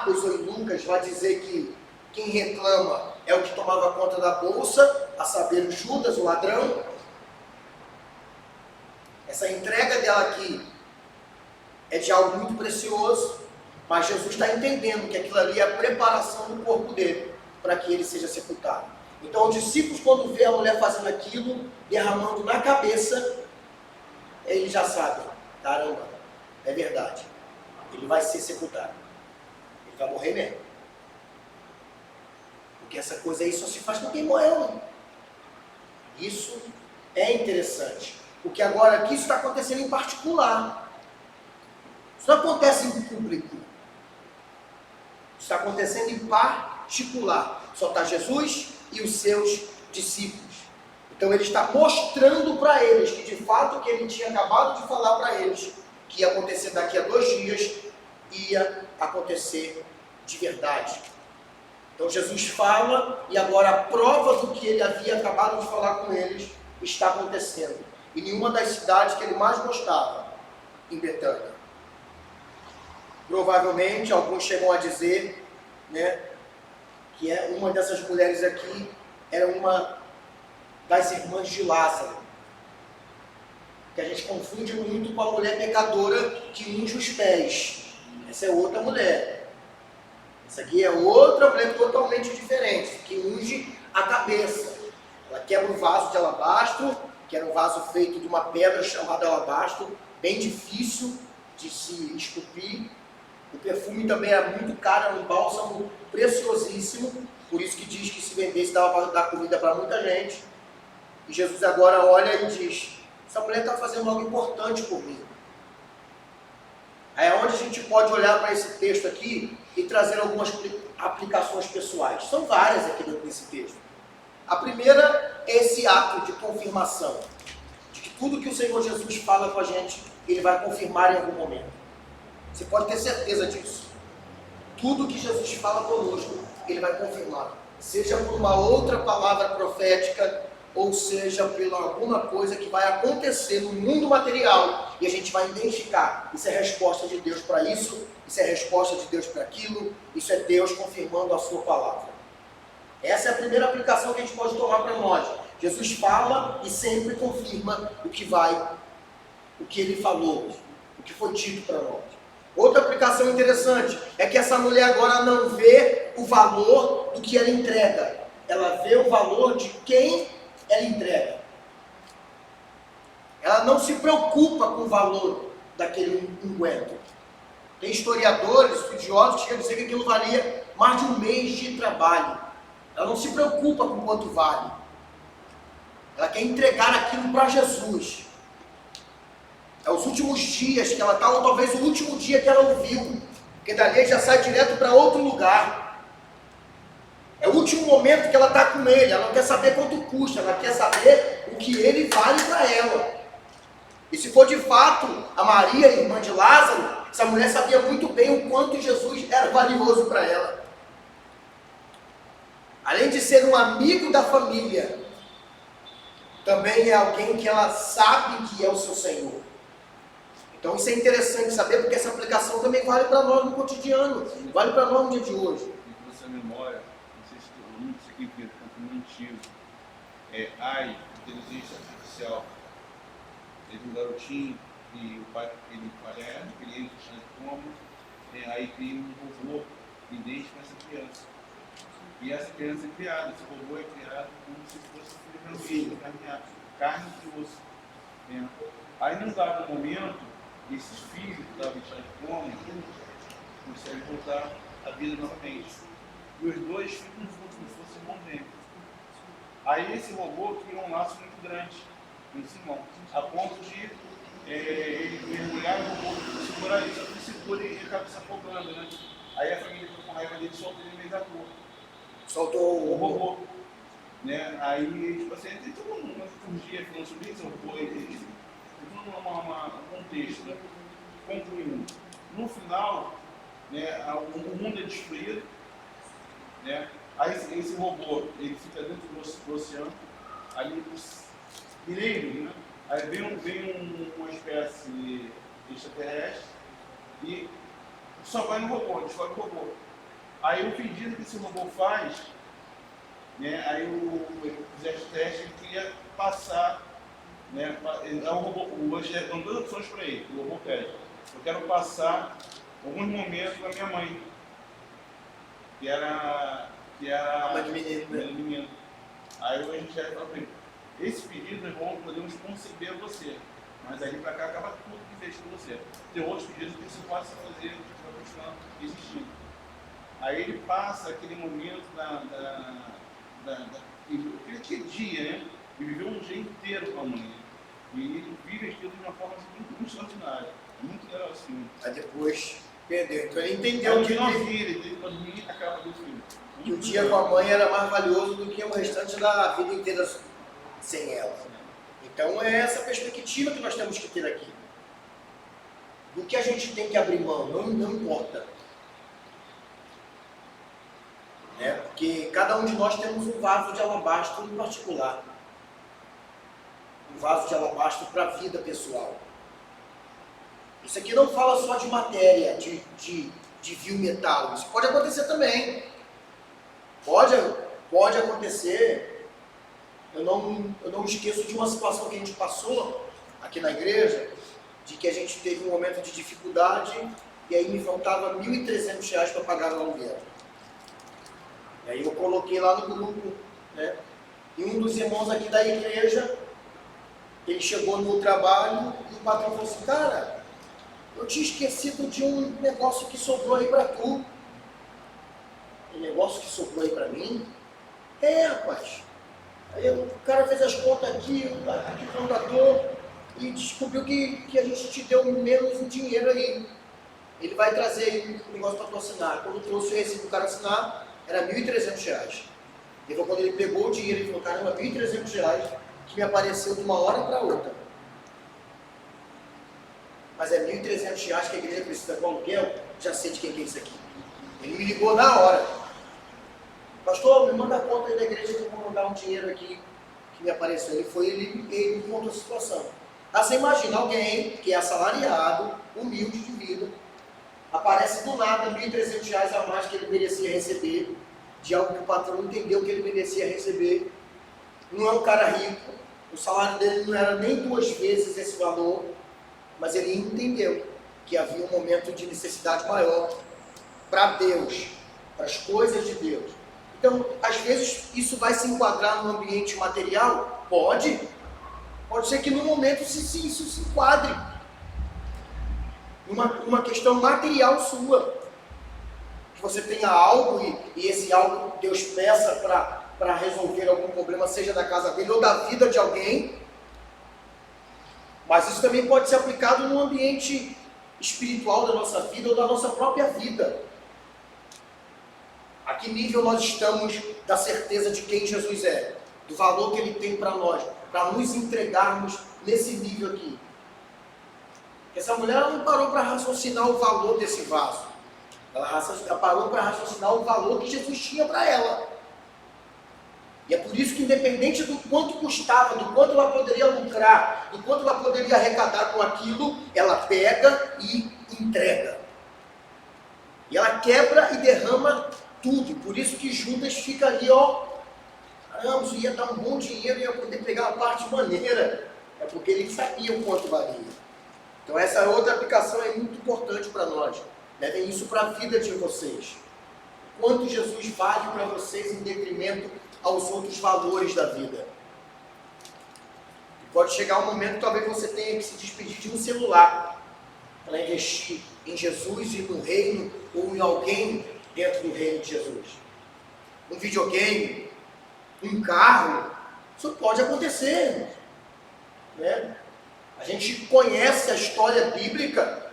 Marcos ou em Lucas vai dizer que quem reclama é o que tomava conta da bolsa, a saber, o Judas, o ladrão. Essa entrega dela aqui é de algo muito precioso, mas Jesus está entendendo que aquilo ali é a preparação do corpo dele para que ele seja sepultado. Então os discípulos, quando vê a mulher fazendo aquilo, derramando na cabeça, eles já sabem, caramba, é verdade, ele vai ser sepultado, ele vai morrer mesmo. Porque essa coisa aí só se faz com quem morreu, né? Isso é interessante, porque agora aqui isso está acontecendo em particular. Isso não acontece em público. Isso está acontecendo em particular. Só está Jesus e os seus discípulos. Então ele está mostrando para eles que de fato o que ele tinha acabado de falar para eles, que ia acontecer daqui a 2 dias, ia acontecer de verdade. Então Jesus fala e agora a prova do que ele havia acabado de falar com eles está acontecendo. Em nenhuma das cidades que ele mais gostava, em Betânia. Provavelmente alguns chegam a dizer, né, que uma dessas mulheres aqui era uma das irmãs de Lázaro, que a gente confunde muito com a mulher pecadora que unge os pés. Essa é outra mulher. Essa aqui é outra mulher totalmente diferente, que unge a cabeça. Ela quebra um vaso de alabastro, que era um vaso feito de uma pedra chamada alabastro, bem difícil de se esculpir. O perfume também era muito caro, era um bálsamo preciosíssimo, por isso que diz que se vendesse dava para dar comida para muita gente. E Jesus agora olha e diz, essa mulher está fazendo algo importante por mim. Aí é onde a gente pode olhar para esse texto aqui e trazer algumas aplicações pessoais. São várias aqui dentro desse texto. A primeira é esse ato de confirmação, de que tudo que o Senhor Jesus fala com a gente, Ele vai confirmar em algum momento. Você pode ter certeza disso. Tudo que Jesus fala conosco, Ele vai confirmar. Seja por uma outra palavra profética, ou seja por alguma coisa que vai acontecer no mundo material, e a gente vai identificar, isso é resposta de Deus para isso é resposta de Deus para aquilo, isso é Deus confirmando a sua palavra. Essa é a primeira aplicação que a gente pode tomar para nós. Jesus fala e sempre confirma o que Ele falou, o que foi dito para nós. Outra aplicação interessante é que essa mulher agora não vê o valor do que ela entrega. Ela vê o valor de quem ela entrega. Ela não se preocupa com o valor daquele unguento. Tem historiadores, estudiosos que chegam a dizer que aquilo valia mais de 1 mês de trabalho. Ela não se preocupa com quanto vale. Ela quer entregar aquilo para Jesus. É os últimos dias que ela está, ou talvez o último dia que ela ouviu. Porque dali já sai direto para outro lugar. É o último momento que ela está com ele. Ela não quer saber quanto custa, ela quer saber o que ele vale para ela. E se for de fato a Maria, irmã de Lázaro, essa mulher sabia muito bem o quanto Jesus era valioso para ela. Além de ser um amigo da família, também é alguém que ela sabe que é o seu Senhor. Então isso é interessante saber, porque essa aplicação também vale para nós no cotidiano, vale para nós no dia de hoje. Essa memória, não sei se todo mundo significa muito antigo, inteligência artificial. Teve um garotinho e o pai ele queria de como, aí cria um robô idêntico a essa criança. E essa criança é criada, esse robô é criado como se fosse um filho, carne e osso. Aí num dado momento, esses filhos que estavam de fome conseguem voltar à vida novamente. E os dois ficam juntos, como se fosse irmão dele. Aí esse robô cria um laço muito grande com esse irmão, a ponto de ele mergulhar no robô, segurar ele, só que ele segura e acaba se afogando, né? Aí a família fica com raiva dele e solta ele no meio da rua. Soltou o robô. Né? Aí, tipo assim, tem todo uma liturgia falando sobre isso, um contexto, né? Concluindo. No final, né, o mundo é destruído, né? Aí esse robô, ele fica dentro do oceano, ali milênios, né? Aí vem uma espécie extraterrestre e só vai no robô, descobre o robô. Aí o pedido que esse robô faz, né, aí ele fizer esse teste, ele queria passar, né, é um robô, hoje dão duas opções para ele, o robô pede. Eu quero passar alguns momentos com a minha mãe, que era A mãe do menino, né? menino. Aí a gente já falou para ele, esse pedido nós vamos podemos conceber você, mas aí para cá acaba tudo que fez com você. Tem outros pedidos que você pode fazer, que vai continuar existindo. Aí ele passa aquele momento aquele dia, né? Ele viveu um dia inteiro com a mãe. E ele vive aquilo de uma forma muito extraordinária. Muito legal assim. Aí depois perdeu. Então ele É entendeu um que dia ele quando o menino acaba do filho. o dia com a mãe era mais valioso do que o restante da vida inteira sem ela. Então é essa perspectiva que nós temos que ter aqui. Do que a gente tem que abrir mão, não importa. Né? Porque cada um de nós temos um vaso de alabastro em particular. Um vaso de alabastro para a vida pessoal. Isso aqui não fala só de matéria, de vil metal. Isso pode acontecer também. Pode acontecer. Eu não esqueço de uma situação que a gente passou aqui na igreja, de que a gente teve um momento de dificuldade e aí me faltava R$ 1.300 para pagar o aluguel. E aí eu coloquei lá no grupo, né? E um dos irmãos aqui da igreja, ele chegou no trabalho e o patrão falou assim, cara, eu tinha esquecido de um negócio que sobrou aí para tu. Um negócio que sobrou aí para mim? É, rapaz. Aí o cara fez as contas aqui o contador, e descobriu que a gente te deu menos um dinheiro aí. Ele vai trazer aí um negócio para tu assinar. Quando trouxe o recibo do cara assinar, era R$ 1.300. Então quando ele pegou o dinheiro, ele falou, caramba, R$ 1.300 que me apareceu de uma hora para outra. Mas é R$ 1.300 que a igreja precisa com aluguel, já sei de quem é isso aqui. Ele me ligou na hora. Pastor, me manda a conta aí da igreja que eu vou mandar um dinheiro aqui que me apareceu. Ele me contou a situação. Aí você imagina alguém que é assalariado, humilde de vida, aparece do nada R$ 1.300 a mais que ele merecia receber, de algo que o patrão entendeu que ele merecia receber. Não é um cara rico, o salário dele não era nem 2 vezes esse valor, mas ele entendeu que havia um momento de necessidade maior para Deus, para as coisas de Deus. Então, às vezes, isso vai se enquadrar no ambiente material? Pode. Pode ser que no momento isso se enquadre. Uma questão material sua. Que você tenha algo e esse algo Deus peça para resolver algum problema, seja da casa dele ou da vida de alguém. Mas isso também pode ser aplicado no ambiente espiritual da nossa vida ou da nossa própria vida. A que nível nós estamos da certeza de quem Jesus é, do valor que Ele tem para nós, para nos entregarmos nesse nível aqui. Essa mulher ela não parou para raciocinar o valor desse vaso, ela parou para raciocinar o valor que Jesus tinha para ela. E é por isso que, independente do quanto custava, do quanto ela poderia lucrar, do quanto ela poderia arrecadar com aquilo, ela pega e entrega. E ela quebra e derrama tudo. Por isso que Judas fica ali, ó, caramba, isso ia dar um bom dinheiro, ia poder pegar uma parte maneira. É porque ele sabia o quanto valia. Então essa outra aplicação é muito importante para nós. Levem isso para a vida de vocês. Quanto Jesus vale para vocês em detrimento aos outros valores da vida. E pode chegar um momento que talvez você tenha que se despedir de um celular para investir em Jesus e no reino ou em alguém dentro do reino de Jesus. Um videogame, um carro, isso pode acontecer, né? A gente conhece a história bíblica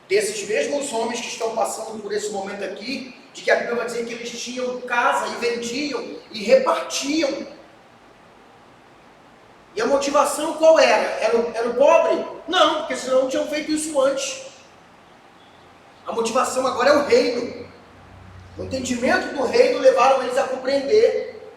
desses mesmos homens que estão passando por esse momento aqui, de que a Bíblia vai dizer que eles tinham casa e vendiam e repartiam. E a motivação qual era? Era o pobre? Não, porque senão não tinham feito isso antes. A motivação agora é o reino. O entendimento do reino levaram eles a compreender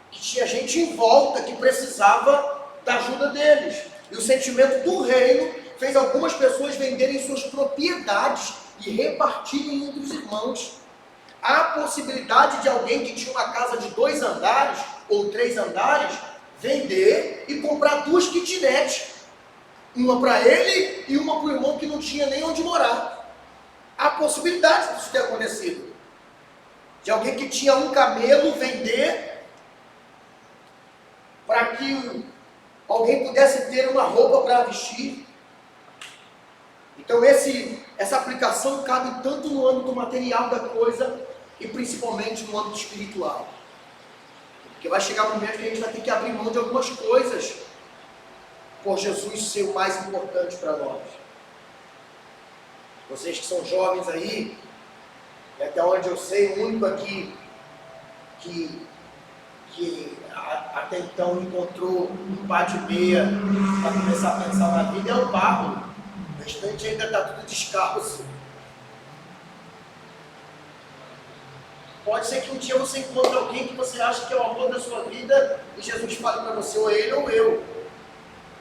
que tinha gente em volta que precisava da ajuda deles. E o sentimento do reino fez algumas pessoas venderem suas propriedades e repartirem entre os irmãos, a possibilidade de alguém que tinha uma casa de 2 andares ou 3 andares vender e comprar 2 kitnets. Uma para ele e uma para o irmão que não tinha nem onde morar. Há possibilidade disso ter acontecido. De alguém que tinha um camelo vender para que alguém pudesse ter uma roupa para vestir. Então essa aplicação cabe tanto no âmbito material da coisa e principalmente no âmbito espiritual. Porque vai chegar um momento que a gente vai ter que abrir mão de algumas coisas por Jesus ser o mais importante para nós. Vocês que são jovens aí, e até onde eu sei, o único aqui que até então encontrou um par de meia para começar a pensar na vida é o Pablo. O restante ainda está tudo descalço. Pode ser que um dia você encontre alguém que você acha que é o amor da sua vida e Jesus fale para você, ou ele ou eu.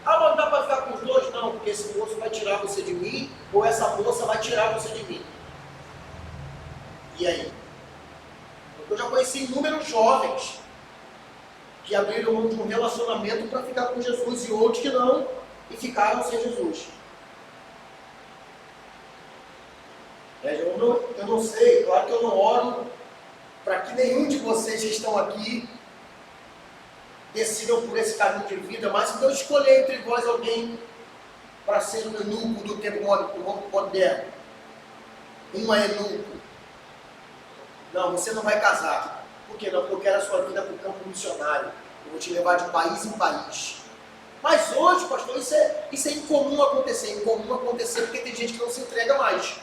Ah, mas não dá para ficar com os dois? Não, porque esse moço vai tirar você de mim, ou essa moça vai tirar você de mim. E aí? Eu já conheci inúmeros jovens que abriram mão de um relacionamento para ficar com Jesus e outros que não, e ficaram sem Jesus. Eu não sei, claro que eu não oro para que nenhum de vocês que estão aqui decidam por esse caminho de vida, mas se Deus escolher entre vós alguém para ser um eunuco do tempo moderno, um eunuco, não, você não vai casar. Por quê? Não, porque eu quero a sua vida para o campo missionário. Eu vou te levar de país em país. Mas hoje, pastor, isso é incomum acontecer. Incomum acontecer porque tem gente que não se entrega mais.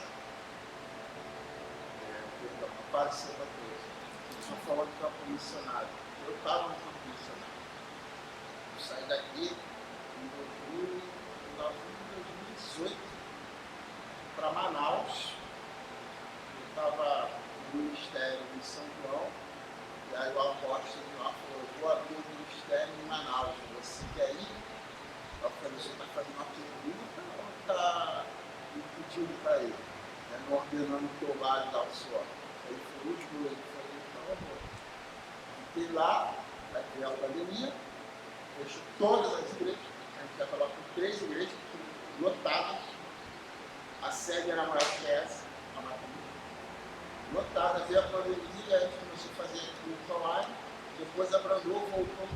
Só falando de campo missionário. Eu estava no campo missionário. Eu saí daqui em outubro de 2018 para Manaus. Eu estava no ministério em São João. E aí o apóstolo lá falou, eu vou abrir um ministério em Manaus. Você quer ir? Eu falei, você está fazendo uma pergunta ou está me pedindo para ir? Me ordenando que eu vá dar o suor. Aí foi o último, ele falou, então eu vou. Fiquei lá, vai criar a pandemia, fechou todas as igrejas, a gente já estava com 3 igrejas lotadas, a sede era maior que essa, a Matriz, lotada, veio a pandemia, a gente começou a fazer culto online, depois abrandou, voltou tudo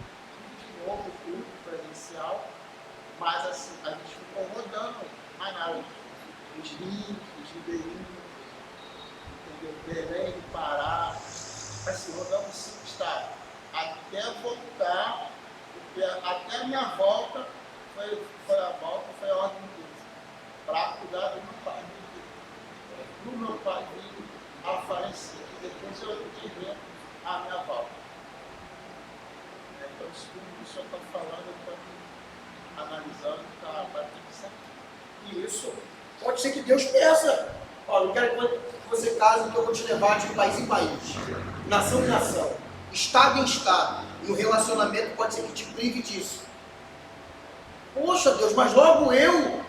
de novo, culto presencial, mas assim, a gente ficou rodando Manaus, os links, os ribeirinhos, Belém do Pará, assim, rodamos 5 estados, até voltar, até a minha volta, foi a ordem de Deus, para cuidar do meu pai, do meu pai vivo a falecer, e depois eu tive a minha volta. Então, isso tudo que o senhor está falando, eu estou analisando, está tudo certo. Isso. Pode ser que Deus peça. Olha, eu quero que você case, que eu vou te levar de país em país, nação em nação, estado em estado. E o relacionamento pode ser que te prive disso. Poxa Deus, mas logo eu?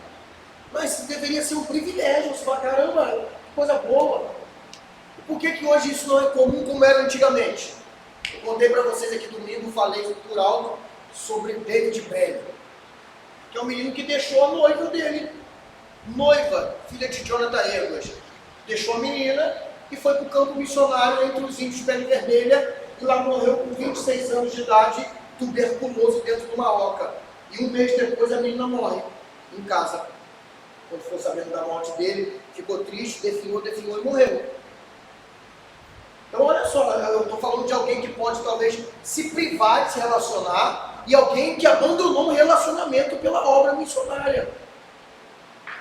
Mas isso deveria ser um privilégio. Você fala, caramba, que coisa boa. Por que hoje isso não é comum como era antigamente? Eu contei para vocês aqui domingo, falei por alto sobre David Bell, que é um menino que deixou a noiva dele. Noiva, filha de Jonathan Edwards, deixou a menina e foi para o campo missionário entre os índios de pele vermelha e lá morreu com 26 anos de idade, tuberculoso dentro de uma oca. E um mês depois a menina morre em casa. Quando ficou sabendo da morte dele, ficou triste, definhou e morreu. Então olha só, eu estou falando de alguém que pode talvez se privar de se relacionar e alguém que abandonou um relacionamento pela obra missionária.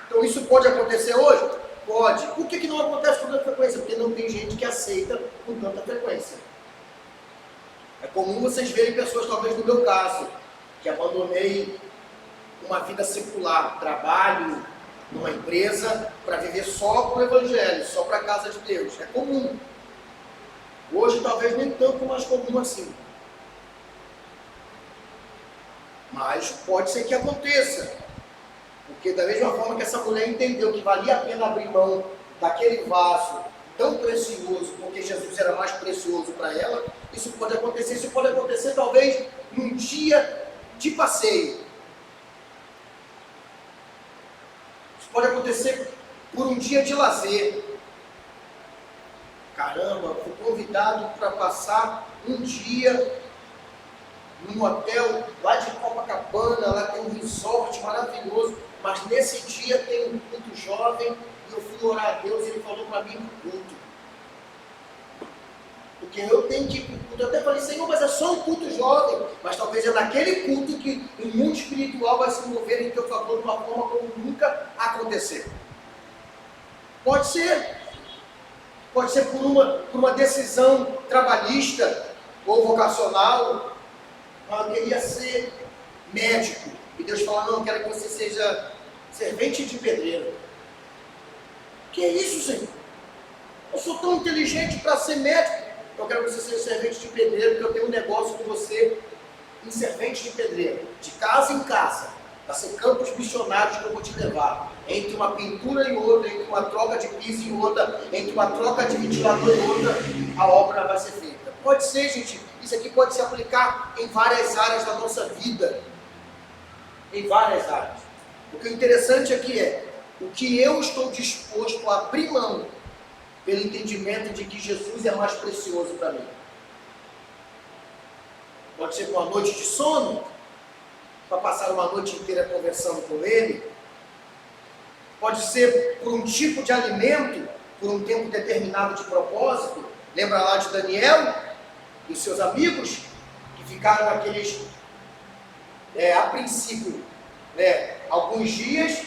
Então isso pode acontecer hoje? Pode. Por que não acontece com tanta frequência? Porque não tem gente que aceita com tanta frequência. É comum vocês verem pessoas, talvez no meu caso, que abandonei uma vida secular, trabalho numa empresa, para viver só para o Evangelho, só para a casa de Deus. É comum. Hoje talvez nem tanto mais comum assim. Mas pode ser que aconteça. Porque da mesma forma que essa mulher entendeu que valia a pena abrir mão daquele vaso, tão precioso, porque Jesus era mais precioso para ela, isso pode acontecer talvez num dia de passeio. Isso pode acontecer por um dia de lazer. Caramba, fui convidado para passar um dia num hotel lá de Copacabana, lá tem um resort maravilhoso, mas nesse dia tem um culto jovem e eu fui orar a Deus e Ele falou para mim no culto. Porque eu tenho que ir para o culto. Eu até falei, Senhor, mas é só um culto jovem. Mas talvez é naquele culto que o mundo espiritual vai se mover em teu favor de uma forma como nunca aconteceu. Pode ser. Pode ser por uma decisão trabalhista ou vocacional. Eu queria ser médico. E Deus fala, não, eu quero que você seja servente de pedreiro. Que é isso, Senhor? Eu sou tão inteligente para ser médico. Eu quero que você seja servente de pedreiro, porque eu tenho um negócio com você em servente de pedreiro. De casa em casa. Vai ser campos missionários que eu vou te levar. Entre uma pintura e outra, entre uma troca de piso e outra, entre uma troca de ventilador e outra, a obra vai ser feita. Pode ser, gente, isso aqui pode se aplicar em várias áreas da nossa vida. Em várias áreas. O que é interessante aqui é o que eu estou disposto a abrir mão pelo entendimento de que Jesus é mais precioso para mim. Pode ser por uma noite de sono, para passar uma noite inteira conversando com Ele. Pode ser por um tipo de alimento, por um tempo determinado de propósito. Lembra lá de Daniel e seus amigos, que ficaram aqueles, a princípio, alguns dias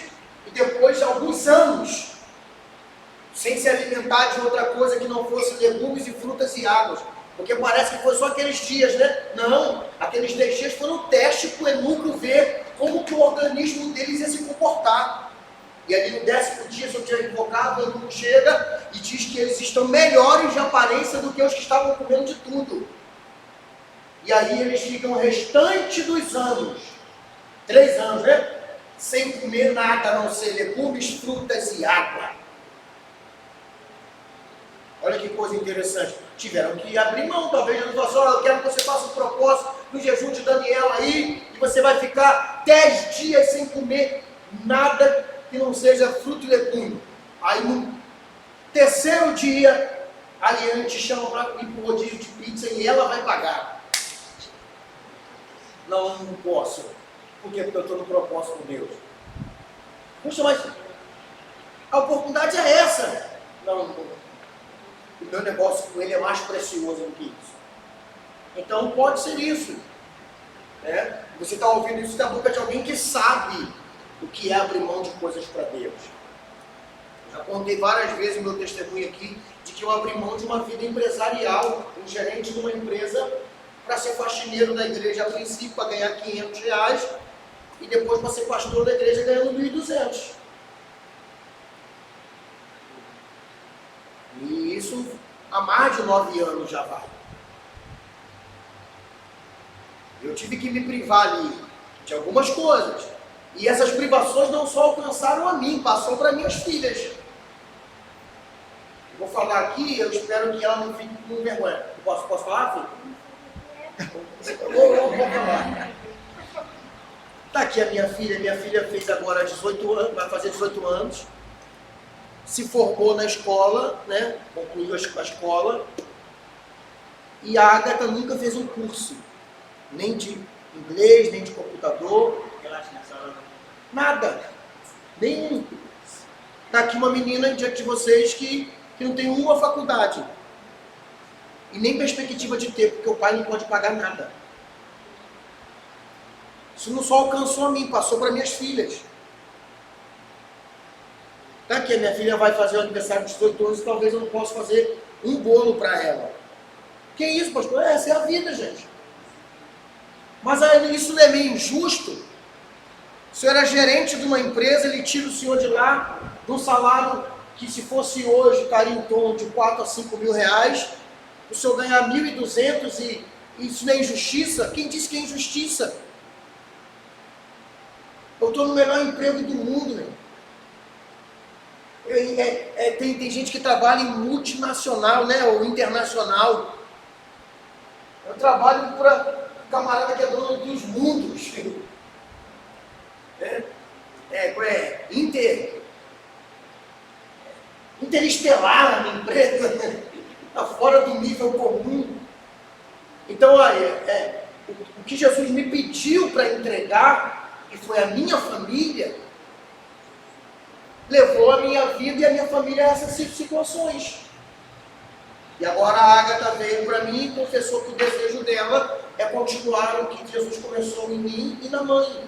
e depois alguns anos, sem se alimentar de outra coisa que não fosse legumes e frutas e águas. Porque parece que foi só aqueles dias, né? Não, aqueles 10 dias foram um teste para o eunuco ver como que o organismo deles ia se comportar. E ali no 10º dia, se eu tinha equivocado, o eunuco chega e diz que eles estão melhores de aparência do que os que estavam comendo de tudo. E aí eles ficam o restante dos anos, 3 anos, né? Sem comer nada a não ser legumes, frutas e água. Olha que coisa interessante. Tiveram que abrir mão, talvez. Eu não falei, eu quero que você faça um propósito no jejum de Daniel aí, e você vai ficar 10 dias sem comer nada que não seja fruto e legume. Aí no 3º dia, a Liane te chama para ir para o rodízio de pizza e ela vai pagar. Não posso. Por quê? Porque eu estou no propósito com Deus. Puxa, mas a oportunidade é essa. Não. O meu negócio com Ele é mais precioso do que isso. Então pode ser isso. Né? Você está ouvindo isso da boca de alguém que sabe o que é abrir mão de coisas para Deus. Eu já contei várias vezes o meu testemunho aqui de que eu abri mão de uma vida empresarial, um gerente de uma empresa, para ser faxineiro da igreja a princípio, para ganhar R$500, e depois para ser pastor da igreja ganhando 1.200. E isso há mais de 9 anos já vai. Eu tive que me privar ali de algumas coisas. E essas privações não só alcançaram a mim, passou para minhas filhas. Eu vou falar aqui, eu espero que ela não fique com vergonha. Posso falar, filho? Vou falar. Está aqui a minha filha fez agora 18 anos, vai fazer 18 anos. Se formou na escola, né? Concluiu a escola, e a Agatha nunca fez um curso, nem de inglês, nem de computador, nada, nenhum. Está aqui uma menina diante de vocês que não tem uma faculdade, e nem perspectiva de ter, porque o pai não pode pagar nada. Isso não só alcançou a mim, passou para minhas filhas. Tá aqui, a minha filha vai fazer o aniversário de 18 anos e talvez eu não possa fazer um bolo para ela. Que isso, pastor? Essa é a vida, gente. Mas isso não é meio injusto? O senhor era gerente de uma empresa, ele tira o senhor de lá, de um salário que se fosse hoje estaria em torno de 4 a 5 mil reais, o senhor ganhar 1.200 e isso não é injustiça? Quem disse que é injustiça? Eu estou no melhor emprego do mundo, né? Tem gente que trabalha em multinacional, né, ou internacional. Eu trabalho para um camarada que é dono dos mundos. Interestelar a minha empresa. Está fora do nível comum. Então, olha, o que Jesus me pediu para entregar, que foi a minha família, levou a minha vida e a minha família a essas situações. E agora a Ágata veio para mim e confessou que o desejo dela é continuar o que Jesus começou em mim e na mãe.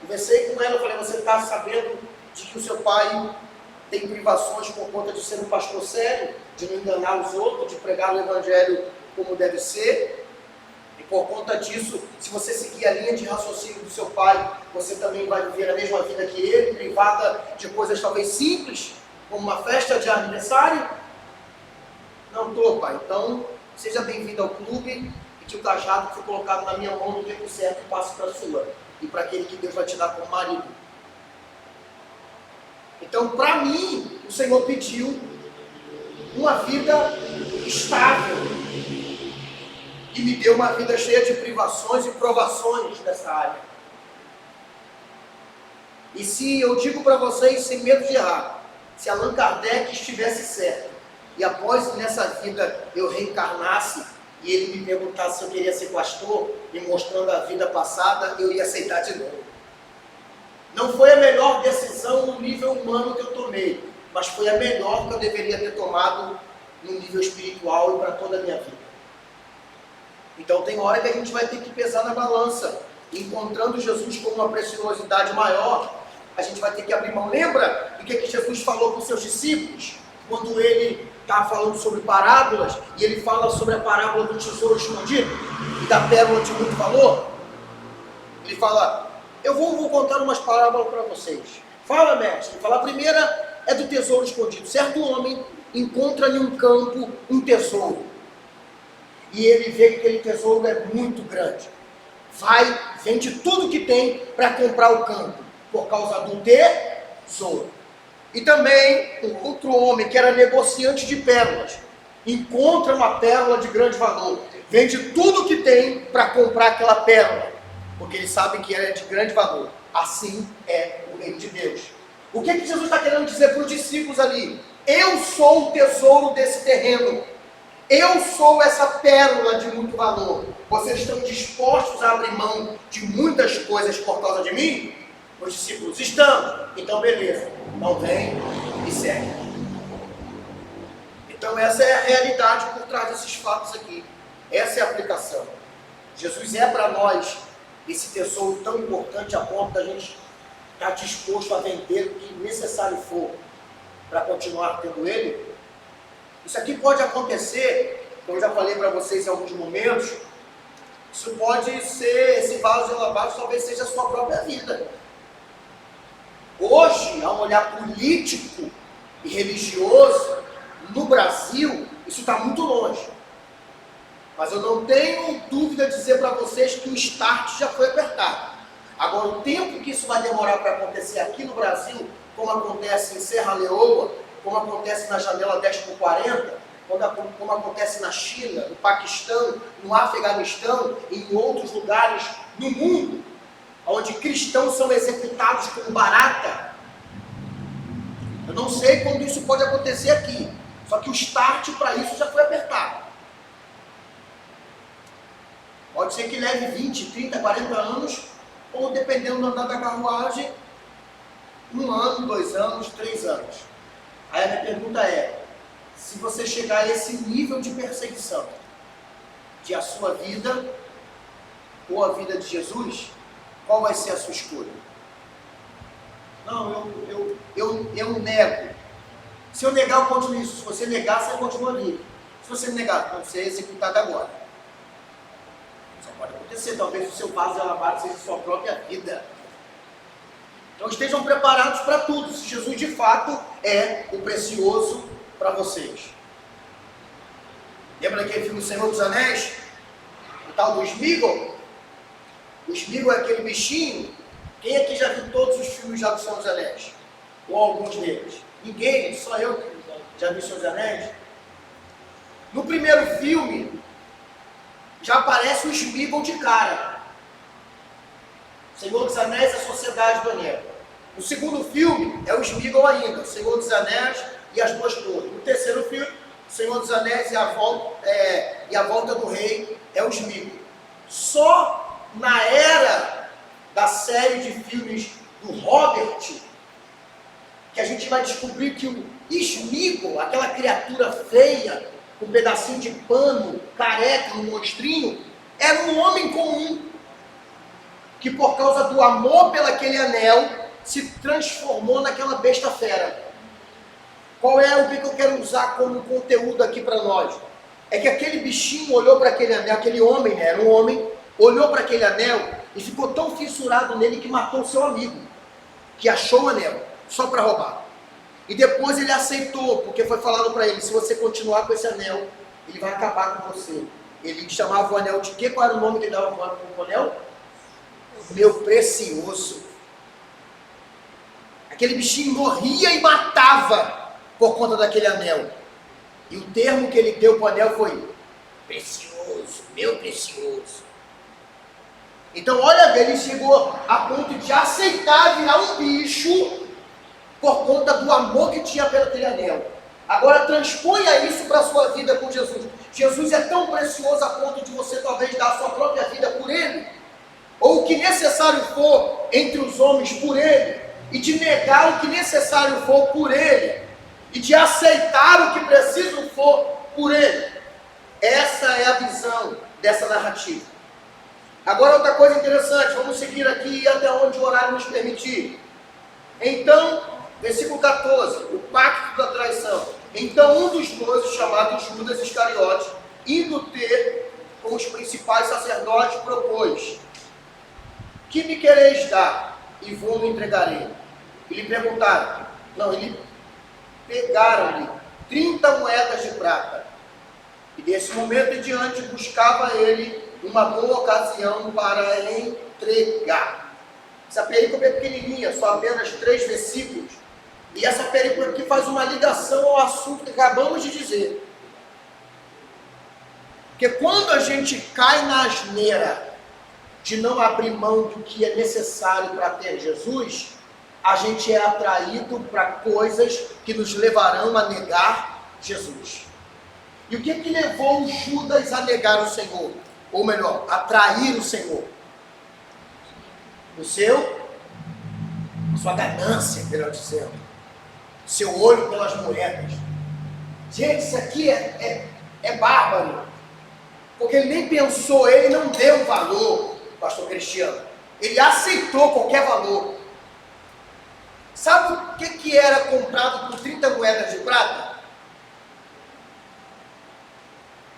Conversei com ela, falei, você está sabendo de que o seu pai tem privações por conta de ser um pastor sério, de não enganar os outros, de pregar o evangelho como deve ser. E por conta disso, se você seguir a linha de raciocínio do seu pai, você também vai viver a mesma vida que ele, privada de coisas talvez simples, como uma festa de aniversário. Não estou, pai. Então, seja bem-vindo ao clube e que o cajado que foi colocado na minha mão no tempo certo passe para a sua. E para aquele que Deus vai te dar como marido. Então, para mim, o Senhor pediu uma vida estável. E me deu uma vida cheia de privações e provações nessa área. E se eu digo para vocês, sem medo de errar, se Allan Kardec estivesse certo, e após nessa vida eu reencarnasse, e ele me perguntasse se eu queria ser pastor, e mostrando a vida passada, eu ia aceitar de novo. Não foi a melhor decisão no nível humano que eu tomei, mas foi a melhor que eu deveria ter tomado no nível espiritual e para toda a minha vida. Então tem hora que a gente vai ter que pesar na balança. Encontrando Jesus com uma preciosidade maior, a gente vai ter que abrir mão. Lembra do que Jesus falou para os seus discípulos? Quando ele está falando sobre parábolas, e ele fala sobre a parábola do tesouro escondido e da pérola de muito valor. Ele fala, eu vou contar umas parábolas para vocês. Fala, mestre. Ele fala, a primeira é do tesouro escondido. Certo homem encontra em um campo um tesouro. E ele vê que aquele tesouro é muito grande. Vai, vende tudo que tem para comprar o campo, por causa do tesouro. E também um outro homem que era negociante de pérolas, encontra uma pérola de grande valor, vende tudo que tem para comprar aquela pérola, porque ele sabe que ela é de grande valor. Assim é o reino de Deus. O que Jesus está querendo dizer para os discípulos ali? Eu sou o tesouro desse terreno. Eu sou essa pérola de muito valor. Vocês estão dispostos a abrir mão de muitas coisas por causa de mim? Os discípulos estão. Então beleza. Então vem e segue. Então essa é a realidade por trás desses fatos aqui. Essa é a aplicação. Jesus é para nós esse tesouro tão importante a ponto da gente estar disposto a vender o que necessário for para continuar tendo ele. Isso aqui pode acontecer, como eu já falei para vocês em alguns momentos, isso pode ser, esse vaso de lavagem talvez seja a sua própria vida. Hoje, ao olhar político e religioso, no Brasil, isso está muito longe. Mas eu não tenho dúvida de dizer para vocês que o start já foi apertado. Agora, o tempo que isso vai demorar para acontecer aqui no Brasil, como acontece em Serra Leoa, como acontece na janela 10x40, como acontece na China, no Paquistão, no Afeganistão e em outros lugares no mundo, onde cristãos são executados como barata. Eu não sei quando isso pode acontecer aqui, só que o start para isso já foi apertado. Pode ser que leve 20, 30, 40 anos, ou dependendo do andar da carruagem, 1 ano, 2 anos, 3 anos. Aí a minha pergunta é, se você chegar a esse nível de perseguição, de a sua vida ou a vida de Jesus, qual vai ser a sua escolha? Não, eu nego. Se eu negar, eu continuo isso. Se você negar, você continua livre. Se você negar, não ser executado agora. Só pode acontecer, talvez o seu vaso de lavado seja a sua própria vida. Então estejam preparados para tudo, se Jesus de fato é o precioso para vocês. Lembra aquele filme Senhor dos Anéis? O tal do Sméagol? O Sméagol é aquele bichinho. Quem aqui já viu todos os filmes já do Senhor dos Anéis? Ou alguns deles? Ninguém, só eu que já vi Senhor dos Anéis. No primeiro filme, já aparece o Sméagol de cara. Senhor dos Anéis, a Sociedade do Anel. No segundo filme, é o Sméagol ainda, o Senhor dos Anéis e as Duas Torres. No terceiro filme, o Senhor dos Anéis e a Volta do Rei, é o Sméagol. Só na era da série de filmes do Robert, que a gente vai descobrir que o Sméagol, aquela criatura feia, com um pedacinho de pano, careca, um monstrinho, era um homem comum, que por causa do amor pelaquele anel, se transformou naquela besta fera. Qual é o que eu quero usar como conteúdo aqui para nós? É que aquele bichinho olhou para aquele anel, aquele homem, né, era um homem, olhou para aquele anel e ficou tão fissurado nele que matou o seu amigo, que achou o anel, só para roubar. E depois ele aceitou, porque foi falado para ele, se você continuar com esse anel, ele vai acabar com você. Ele chamava o anel de quê? Qual era o nome que ele dava para o anel? Meu precioso. Aquele bichinho morria e matava por conta daquele anel. E o termo que ele deu para o anel foi precioso, meu precioso. Então olha, ele chegou a ponto de aceitar virar um bicho por conta do amor que tinha pelo aquele anel. Agora transponha isso para a sua vida com Jesus. Jesus é tão precioso a ponto de você talvez dar a sua própria vida por ele, ou o que necessário for entre os homens por ele, e de negar o que necessário for por ele, e de aceitar o que preciso for por ele. Essa é a visão dessa narrativa. Agora outra coisa interessante, vamos seguir aqui até onde o horário nos permitir. Então, versículo 14, o pacto da traição. Então um dos 12, chamado Judas Iscariote, indo ter com os principais sacerdotes, propôs: que me quereis dar? E vou-me entregarei. E lhe perguntaram, pegaram-lhe 30 moedas de prata. E desse momento em diante buscava ele uma boa ocasião para entregar. Essa perícope é pequenininha, só apenas 3 versículos. E essa perícope aqui faz uma ligação ao assunto que acabamos de dizer. Porque quando a gente cai na asneira de não abrir mão do que é necessário para ter Jesus, a gente é atraído para coisas que nos levarão a negar Jesus. E o que levou Judas a negar o Senhor? Ou melhor, a trair o Senhor? Sua ganância, melhor dizendo. Seu olho pelas moedas. Gente, isso aqui é bárbaro. Porque ele nem pensou, ele não deu valor, pastor Cristiano. Ele aceitou qualquer valor. Sabe o que era comprado por 30 moedas de prata?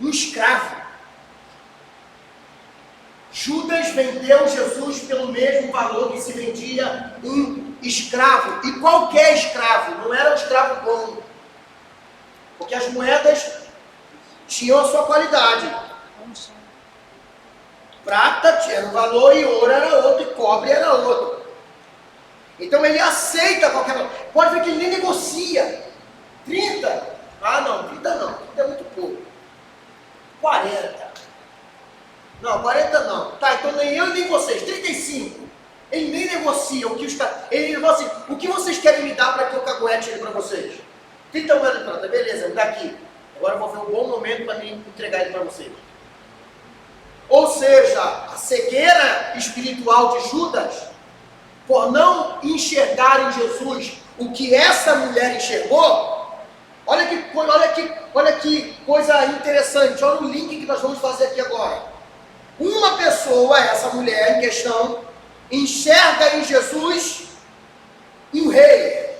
Um escravo. Judas vendeu Jesus pelo mesmo valor que se vendia um escravo. E qualquer escravo, não era um escravo bom. Porque as moedas tinham a sua qualidade. Prata tinha um valor e ouro era outro e cobre era outro. Então ele aceita qualquer valor. Pode ver que ele nem negocia. 30? Ah não, 30 não. 30 é muito pouco. 40. Não, 40 não. Tá, então nem eu nem vocês. 35. Ele nem negocia o que os caras. Ele fala assim: o que vocês querem me dar para que eu caguete ele para vocês? 30 moedas de prata, beleza, me dá aqui. Agora eu vou ver um bom momento para me entregar ele para vocês. Ou seja, a cegueira espiritual de Judas, por não enxergar em Jesus o que essa mulher enxergou, olha que coisa interessante, olha o link que nós vamos fazer aqui agora. Uma pessoa, essa mulher em questão, enxerga em Jesus um rei,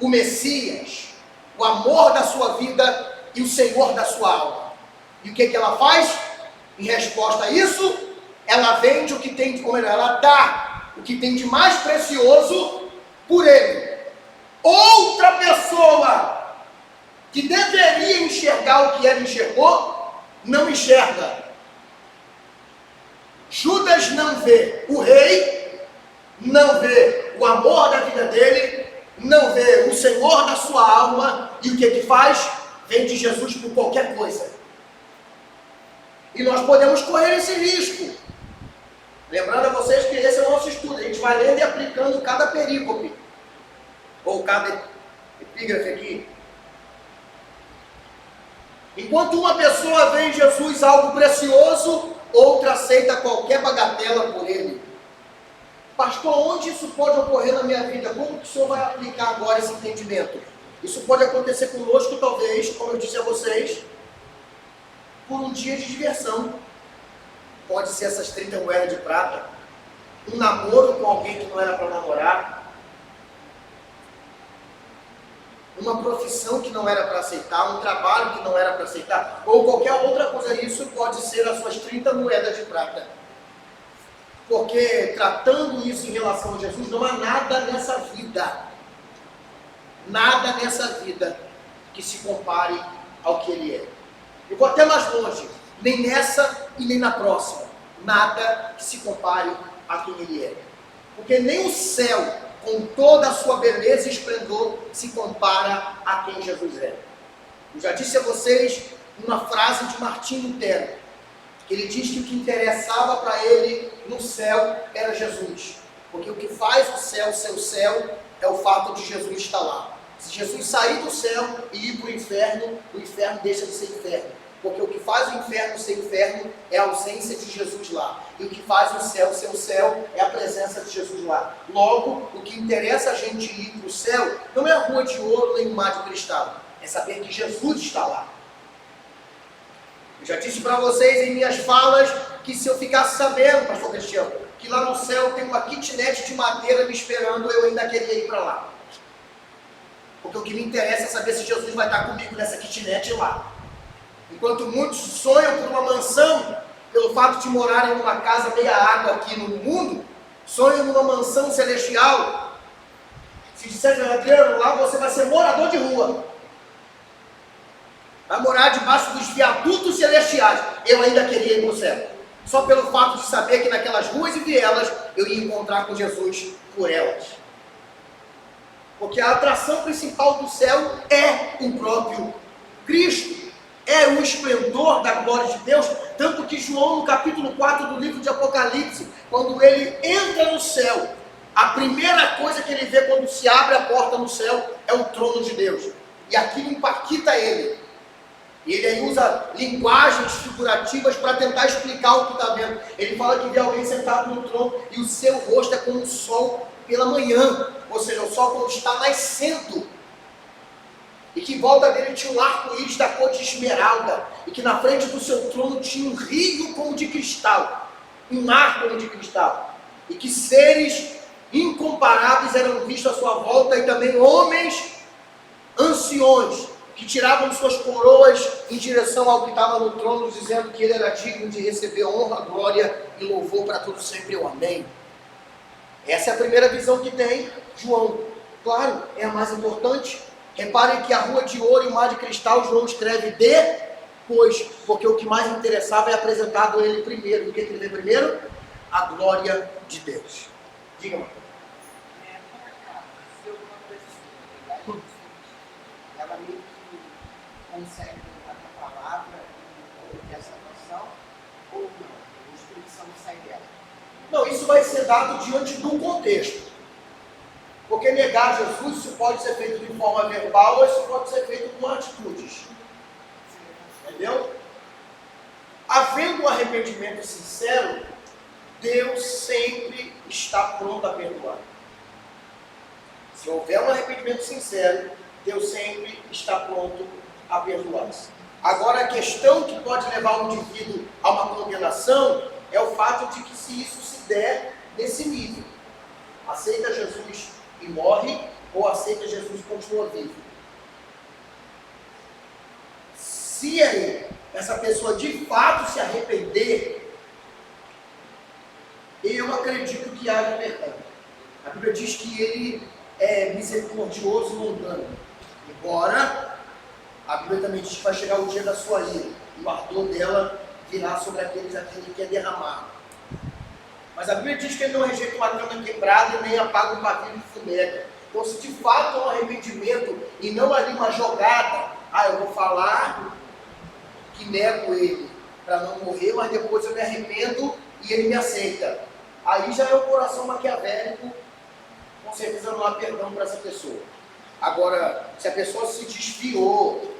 o Messias, o amor da sua vida e o Senhor da sua alma. E o que ela faz? Em resposta a isso, ela vende o que tem, ou melhor, ela dá o que tem de mais precioso por ele. Outra pessoa que deveria enxergar o que ele enxergou, não enxerga. Judas não vê o rei, não vê o amor da vida dele não vê o Senhor da sua alma, e o que faz? Vende Jesus por qualquer coisa. E nós podemos correr esse risco. Lembrando a vocês que esse é o nosso estudo. A gente vai lendo e aplicando cada perícope, ou cada epígrafe aqui. Enquanto uma pessoa vê em Jesus algo precioso, outra aceita qualquer bagatela por ele. Pastor, onde isso pode ocorrer na minha vida? Como que o senhor vai aplicar agora esse entendimento? Isso pode acontecer conosco, talvez, como eu disse a vocês, por um dia de diversão. Pode ser essas 30 moedas de prata, um namoro com alguém que não era para namorar, uma profissão que não era para aceitar, um trabalho que não era para aceitar, ou qualquer outra coisa. Isso pode ser as suas 30 moedas de prata. Porque tratando isso em relação a Jesus, não há nada nessa vida que se compare ao que ele é. Eu vou até mais longe, nem nessa e nem na próxima, nada que se compare a quem ele é. Porque nem o céu, com toda a sua beleza e esplendor, se compara a quem Jesus é. Eu já disse a vocês uma frase de Martim Lutero, que ele diz que o que interessava para ele no céu era Jesus. Porque o que faz o céu ser o céu é o fato de Jesus estar lá. Se Jesus sair do céu e ir para o inferno deixa de ser inferno. Porque o que faz o inferno ser inferno é a ausência de Jesus lá. E o que faz o céu ser o céu é a presença de Jesus lá. Logo, o que interessa a gente ir para o céu não é a rua de ouro nem o mar de cristal. É saber que Jesus está lá. Eu já disse para vocês em minhas falas que se eu ficasse sabendo, pastor Cristiano, que lá no céu tem uma kitnet de madeira me esperando, eu ainda queria ir para lá. Porque o que me interessa é saber se Jesus vai estar comigo nessa kitnet lá. Enquanto muitos sonham por uma mansão, pelo fato de morarem numa casa meia água aqui no mundo, sonham numa mansão celestial. Se disser, Adriano, lá você vai ser morador de rua. Vai morar debaixo dos viadutos celestiais. Eu ainda queria ir para o céu. Só pelo fato de saber que naquelas ruas e vielas eu ia encontrar com Jesus por elas. Porque a atração principal do céu é o próprio Cristo. É o esplendor da glória de Deus. Tanto que João, no capítulo 4 do livro de Apocalipse, quando ele entra no céu, a primeira coisa que ele vê quando se abre a porta no céu é o trono de Deus. E aquilo impacta ele. E ele aí usa linguagens figurativas para tentar explicar o que está vendo. Ele fala que vê alguém sentado no trono e o seu rosto é como o sol pela manhã. Ou seja, o sol quando está nascendo. E que em volta dele tinha um arco-íris da cor de esmeralda. E que na frente do seu trono tinha um rio como de cristal. Um mar como de cristal. E que seres incomparáveis eram vistos à sua volta. E também homens anciões que tiravam suas coroas em direção ao que estava no trono, dizendo que ele era digno de receber honra, glória e louvor para todos sempre. Eu amém. Essa é a primeira visão que tem João. Claro, é a mais importante. Reparem que a rua de ouro e o mar de cristal, João escreve depois, porque o que mais interessava é apresentado a ele primeiro. O que ele vê primeiro? A glória de Deus. Diga-me. Ela meio que consegue levar a palavra e essa noção, ou não? O Espírito Santo sai dela. Não, isso vai ser dado diante de um contexto. Porque negar Jesus, isso pode ser feito de forma verbal, ou isso pode ser feito com atitudes. Entendeu? Havendo um arrependimento sincero, Deus sempre está pronto a perdoar. Se houver um arrependimento sincero, Deus sempre está pronto a perdoar. Agora, a questão que pode levar o indivíduo a uma condenação é o fato de que se isso se der nesse nível. Aceita Jesus e morre, ou aceita Jesus e continua vivo. Se aí essa pessoa de fato se arrepender, eu acredito que haja perdão. A Bíblia diz que ele é misericordioso e longânimo. Embora a Bíblia também diz que vai chegar o dia da sua ira, e o ardor dela virá sobre aqueles a quem ele quer derramar. Mas a Bíblia diz que ele não rejeita uma cana quebrada e nem apaga um pavio de fumega. Então, se de fato é um arrependimento e não ali uma jogada, eu vou falar que nego ele para não morrer, mas depois eu me arrependo e ele me aceita. Aí já é um coração maquiavélico, com certeza não há perdão para essa pessoa. Agora, se a pessoa se desfiou,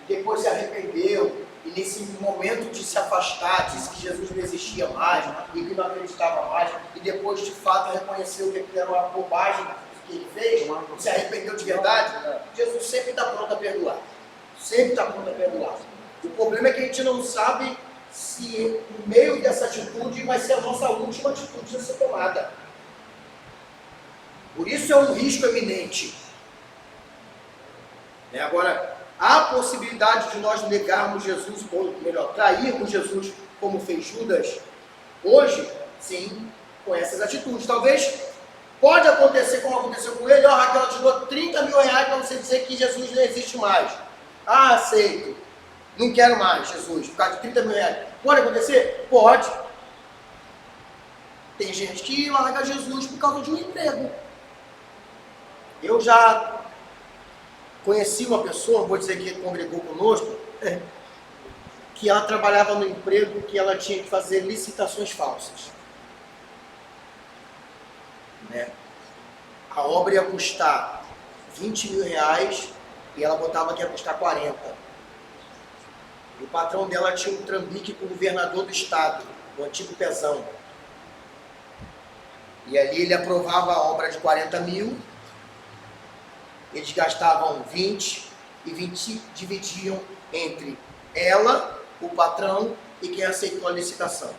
depois se arrependeu, e nesse momento de se afastar, disse que Jesus não existia mais, e que não acreditava mais, e depois de fato reconheceu que aquilo era uma bobagem que ele fez, se arrependeu de verdade, Jesus sempre está pronto a perdoar. Sempre está pronto a perdoar. O problema é que a gente não sabe se no meio dessa atitude vai ser a nossa última atitude a ser tomada. Por isso é um risco eminente. Agora, há possibilidade de nós negarmos Jesus, ou melhor, trairmos Jesus como fez Judas hoje? Sim, com essas atitudes. Talvez pode acontecer como aconteceu com ele. Raquel te deu 30 mil reais para você dizer que Jesus não existe mais. Aceito. Não quero mais Jesus, por causa de 30 mil reais. Pode acontecer? Pode. Tem gente que larga Jesus por causa de um emprego. Eu já conheci uma pessoa, não vou dizer que congregou conosco, que ela trabalhava no emprego que ela tinha que fazer licitações falsas. A obra ia custar 20 mil reais e ela botava que ia custar 40. E o patrão dela tinha um trambique com o governador do estado, o antigo Pezão. E ali ele aprovava a obra de 40 mil, eles gastavam 20 e 20 dividiam entre ela, o patrão e quem aceitou a licitação.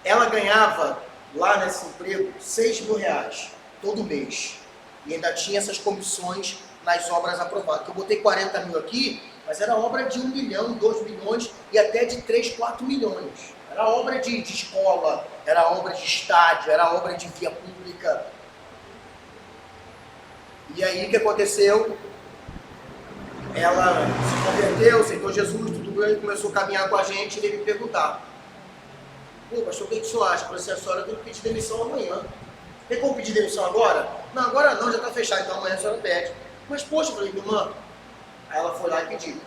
Ela ganhava lá nesse emprego 6 mil reais todo mês. E ainda tinha essas comissões nas obras aprovadas. Eu botei 40 mil aqui, mas era obra de 1 milhão, 2 milhões e até de 3, 4 milhões. Era obra de escola, era obra de estádio, era obra de via pública. E aí o que aconteceu? Ela se converteu, aceitou Jesus, tudo bem, começou a caminhar com a gente e veio me perguntar: pô, pastor, o que o senhor acha? Para ser a senhora, eu tenho que pedir demissão amanhã. Tem como pedir demissão agora? Não, agora não, já está fechado, então amanhã a senhora pede. Mas poxa, eu falei, irmã. Aí ela foi lá e pediu: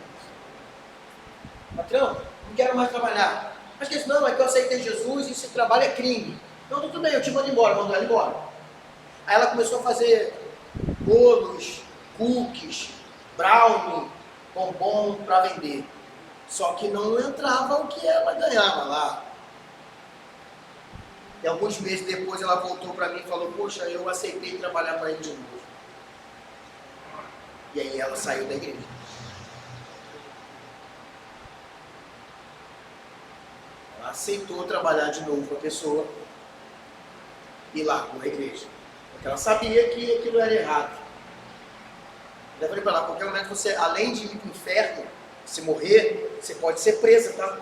patrão, não quero mais trabalhar. Mas que isso não, é que eu aceitei Jesus e esse trabalho é crime. Não, tudo bem, eu te mando embora, mando ela embora. Aí ela começou a fazer bolos, cookies, brownie, bombom para vender. Só que não entrava o que ela ganhava lá. E alguns meses depois ela voltou para mim e falou: poxa, eu aceitei trabalhar para ele de novo. E aí ela saiu da igreja. Ela aceitou trabalhar de novo com a pessoa e largou a igreja. Porque ela sabia que aquilo era errado. Eu falei para ela: a qualquer momento você, além de ir para o inferno, se morrer, você pode ser presa, tá?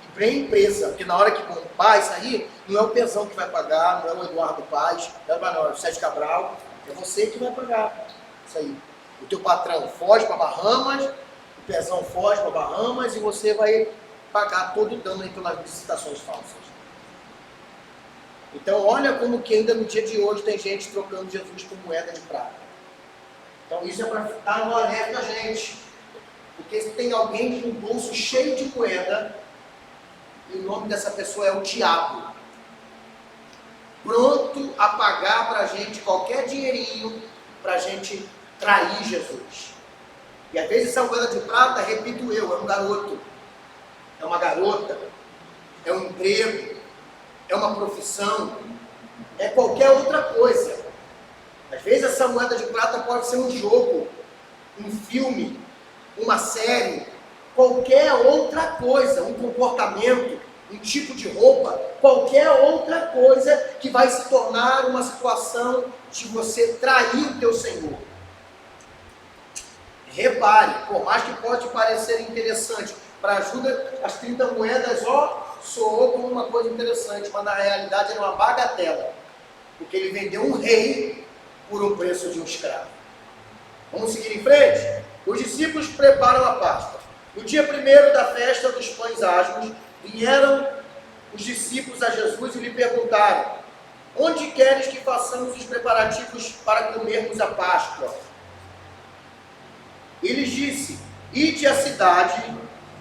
E bem presa, porque na hora que o pai sair, não é o Pezão que vai pagar, não é o Eduardo Paz, não é o Sérgio Cabral, é você que vai pagar isso aí. O teu patrão foge para Bahamas, o Pezão foge para Bahamas e você vai pagar todo o dano aí pelas licitações falsas. Então olha como que ainda no dia de hoje tem gente trocando Jesus por moeda de prata. Então isso é para dar no alerta a gente. Porque se tem alguém com o bolso cheio de moeda, e o nome dessa pessoa é o diabo, pronto a pagar para a gente qualquer dinheirinho para a gente trair Jesus. E às vezes essa moeda de prata, repito eu, é um garoto, é uma garota, é um emprego, é uma profissão, é qualquer outra coisa. Às vezes essa moeda de prata pode ser um jogo, um filme, uma série, qualquer outra coisa, um comportamento, um tipo de roupa, qualquer outra coisa que vai se tornar uma situação de você trair o teu Senhor. Repare, por mais que pode parecer interessante, para ajuda as 30 moedas, soou como uma coisa interessante, mas na realidade era uma bagatela, porque ele vendeu um rei por um preço de um escravo. Vamos seguir em frente? Os discípulos preparam a Páscoa. No dia 1º da festa dos pães asmos, vieram os discípulos a Jesus e lhe perguntaram: onde queres que façamos os preparativos para comermos a Páscoa? Ele disse, ide à cidade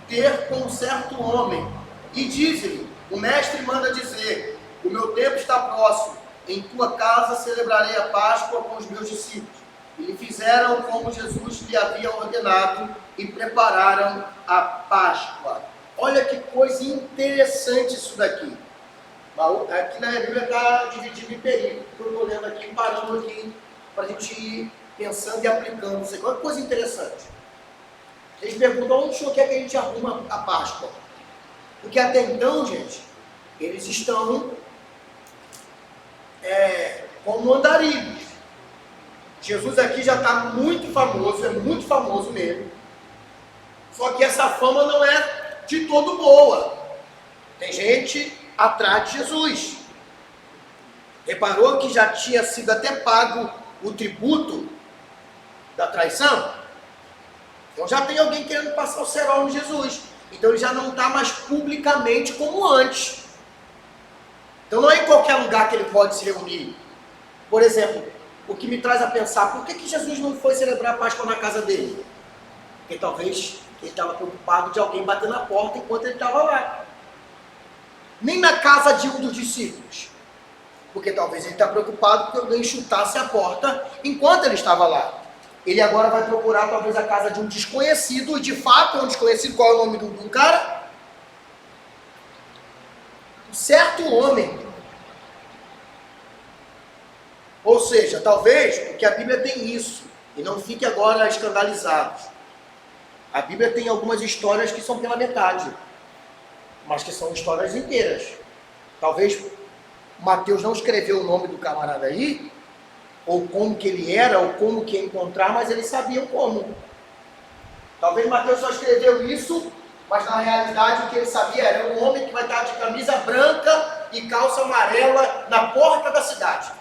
ter com um certo homem, e dize-lhe, o mestre manda dizer, o meu tempo está próximo, em tua casa celebrarei a Páscoa com os meus discípulos. E lhe fizeram como Jesus lhe havia ordenado e prepararam a Páscoa. Olha que coisa interessante isso daqui. Aqui na minha Bíblia está dividido em períodos. Eu estou lendo aqui, parando aqui, para a gente ir pensando e aplicando. Isso aqui. Olha que coisa interessante. Eles perguntam onde o senhor quer que a gente arruma a Páscoa? Porque até então, gente, eles estão como andarilhos. Jesus aqui já está muito famoso, é muito famoso mesmo. Só que essa fama não é de todo boa. Tem gente atrás de Jesus. Reparou que já tinha sido até pago o tributo da traição? Então já tem alguém querendo passar o cerol em Jesus. Então ele já não está mais publicamente como antes. Então não é em qualquer lugar que ele pode se reunir. Por exemplo, o que me traz a pensar, por que Jesus não foi celebrar a Páscoa na casa dele? Porque talvez ele estava preocupado de alguém bater na porta enquanto ele estava lá. Nem na casa de um dos discípulos. Porque talvez ele está preocupado que alguém chutasse a porta enquanto ele estava lá. Ele agora vai procurar talvez a casa de um desconhecido, e de fato é um desconhecido. Qual é o nome do cara? Um certo homem. Ou seja, talvez, porque a Bíblia tem isso, e não fique agora escandalizados. A Bíblia tem algumas histórias que são pela metade, mas que são histórias inteiras. Talvez Mateus não escreveu o nome do camarada aí, ou como que ele era, ou como que ia encontrar, mas eles sabiam como. Talvez Mateus só escreveu isso, mas na realidade o que ele sabia era um homem que vai estar de camisa branca e calça amarela na porta da cidade.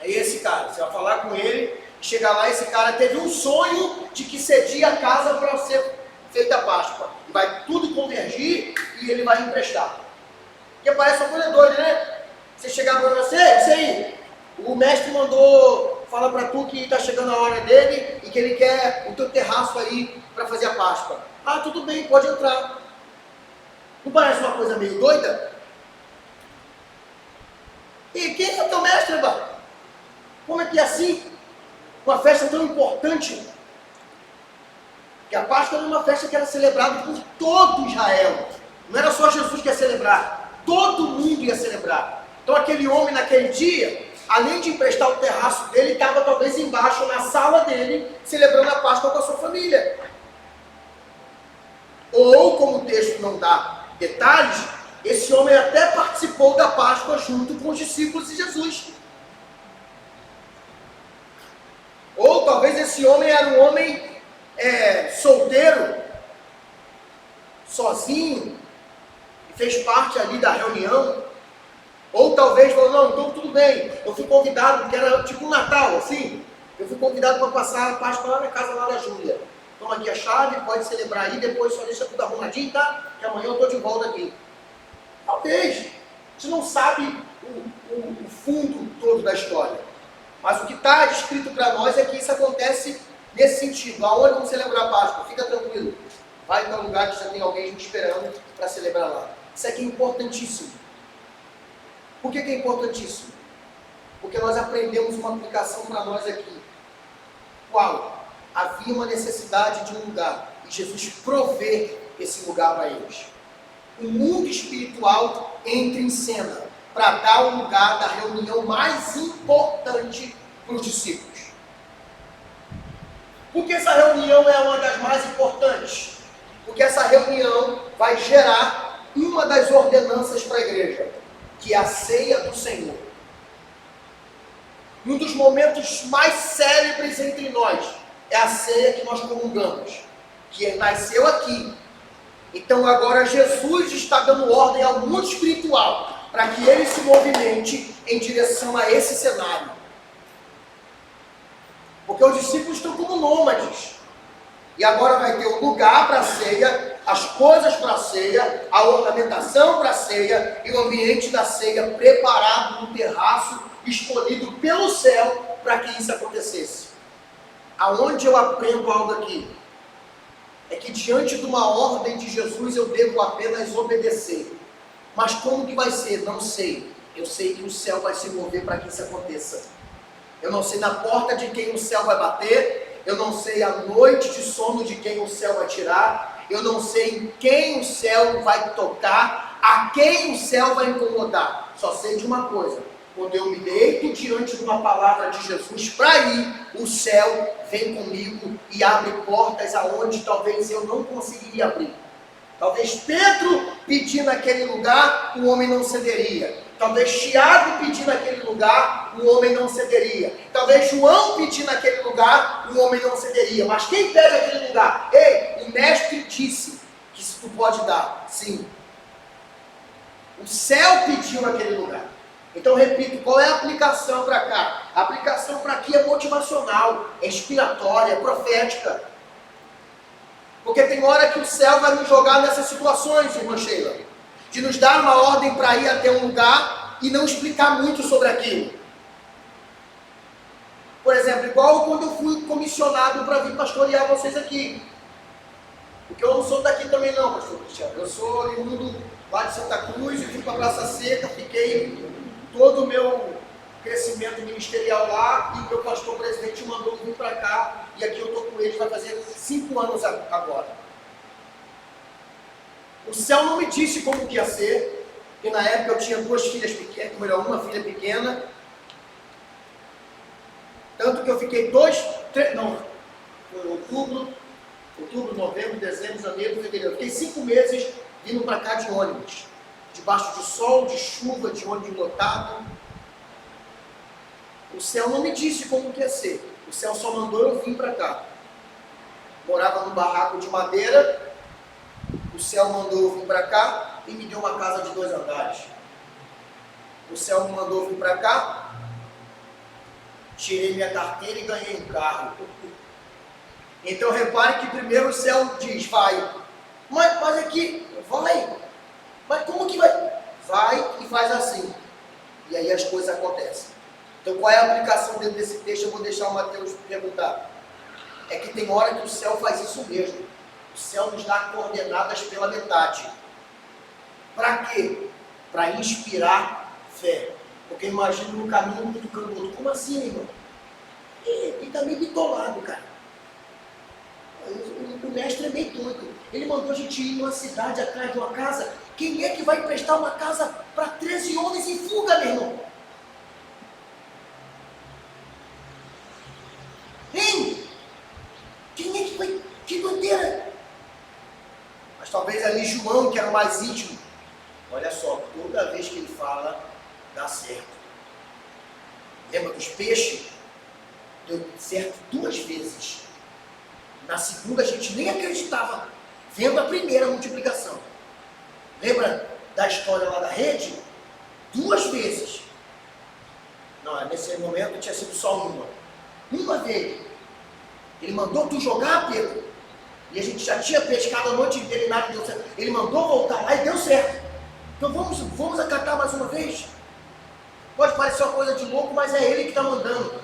É esse cara, você vai falar com ele, chegar lá, esse cara teve um sonho de que cedia a casa para ser feita a Páscoa. E vai tudo convergir e ele vai emprestar. Porque parece uma coisa doida, né? Você chegar para você, isso aí, o mestre mandou, fala para tu que está chegando a hora dele e que ele quer o teu terraço aí para fazer a Páscoa. Ah, tudo bem, pode entrar. Não parece uma coisa meio doida? E quem é o teu mestre, Eba? Como é que é assim? Uma festa tão importante. Que a Páscoa era uma festa que era celebrada por todo Israel. Não era só Jesus que ia celebrar. Todo mundo ia celebrar. Então aquele homem naquele dia, além de emprestar o terraço dele, estava talvez embaixo na sala dele, celebrando a Páscoa com a sua família. Ou, como o texto não dá detalhes, esse homem até participou da Páscoa junto com os discípulos de Jesus. Ou talvez esse homem era um homem solteiro, sozinho, e fez parte ali da reunião. Ou talvez falou, não, então tudo bem, eu fui convidado, porque era tipo um Natal, assim, eu fui convidado para passar a Páscoa lá na casa lá da Júlia. Toma aqui a chave, pode celebrar aí, depois só deixa tudo arrumadinho, tá? Que amanhã eu estou de volta aqui. Talvez, a gente não sabe o fundo todo da história. Mas o que está descrito para nós é que isso acontece nesse sentido. Aonde vamos celebrar a Páscoa? Fica tranquilo. Vai para um lugar que já tem alguém esperando para celebrar lá. Isso aqui é importantíssimo. Por que é importantíssimo? Porque nós aprendemos uma aplicação para nós aqui. Qual? Havia uma necessidade de um lugar. E Jesus provê esse lugar para eles. O mundo espiritual entra em cena para dar o lugar da reunião mais importante para os discípulos. Por que essa reunião é uma das mais importantes? Porque essa reunião vai gerar uma das ordenanças para a igreja, que é a ceia do Senhor. Um dos momentos mais célebres entre nós é a ceia que nós comungamos, que nasceu aqui. Então agora Jesus está dando ordem ao mundo espiritual para que ele se movimente em direção a esse cenário. Porque os discípulos estão como nômades. E agora vai ter um lugar para a ceia as coisas para a ceia, a ornamentação para a ceia e o ambiente da ceia preparado no terraço, escolhido pelo céu para que isso acontecesse. Aonde eu aprendo algo aqui? É que diante de uma ordem de Jesus eu devo apenas obedecer. Mas como que vai ser? Não sei. Eu sei que o céu vai se mover para que isso aconteça. Eu não sei na porta de quem o céu vai bater. Eu não sei a noite de sono de quem o céu vai tirar. Eu não sei em quem o céu vai tocar. A quem o céu vai incomodar. Só sei de uma coisa. Quando eu me deito diante de uma palavra de Jesus para ir, o céu vem comigo e abre portas aonde talvez eu não conseguiria abrir. Talvez Pedro pedir naquele lugar, o homem não cederia. Talvez Tiago pedir naquele lugar, o homem não cederia. Talvez João pedir naquele lugar, o homem não cederia. Mas quem pede aquele lugar? Ei, o mestre disse que se tu pode dar. Sim. O céu pediu naquele lugar. Então, repito, qual é a aplicação para cá? A aplicação para aqui é motivacional, é inspiratória, é profética. Porque tem hora que o céu vai nos jogar nessas situações, irmã Sheila, de nos dar uma ordem para ir até um lugar e não explicar muito sobre aquilo. Por exemplo, igual quando eu fui comissionado para vir pastorear vocês aqui. Porque eu não sou daqui também não, pastor Cristiano. Eu sou oriundo lá de Santa Cruz e fui para a Praça Seca, fiquei todo o meu crescimento ministerial lá, e o meu pastor presidente mandou vir para cá, e aqui eu estou com ele, vai fazer 5 anos agora. O céu não me disse como que ia ser, porque na época eu tinha 2 filhas pequenas, uma filha pequena, tanto que eu fiquei foi outubro, novembro, dezembro, janeiro, fevereiro, eu fiquei 5 meses vindo para cá de ônibus, debaixo de sol, de chuva, de ônibus lotado. O céu não me disse como que ia ser. O céu só mandou eu vir para cá. Morava num barraco de madeira. O céu mandou eu vir para cá e me deu uma casa de 2 andares. O céu me mandou eu vir para cá. Tirei minha carteira e ganhei um carro. Então repare que primeiro o céu diz, vai. Mas aqui, vai. Mas como que vai? Vai e faz assim. E aí as coisas acontecem. Então qual é a aplicação dentro desse texto? Eu vou deixar o Mateus perguntar. É que tem hora que o céu faz isso mesmo. O céu nos dá coordenadas pela metade. Para quê? Para inspirar fé. Porque imagina no caminho um cutucando o outro. Como assim, irmão? Ele está meio bitolado, cara. O mestre é meio doido. Ele mandou a gente ir numa cidade atrás de uma casa. Quem é que vai emprestar uma casa para 13 homens em fuga, meu irmão? Hein? Quem é que vai? Que doideira! Mas talvez ali João, que era o mais íntimo. Olha só, toda vez que ele fala, dá certo. Lembra dos peixes? Deu certo 2 vezes. Na segunda a gente nem acreditava, vendo a primeira multiplicação. Lembra da história lá da rede? 2 vezes. Não, nesse momento tinha sido só uma. Uma vez. Ele mandou tu jogar, Pedro. E a gente já tinha pescado a noite inteira e nada deu certo. Ele mandou voltar lá e deu certo. Então vamos acatar mais uma vez? Pode parecer uma coisa de louco, mas é ele que está mandando.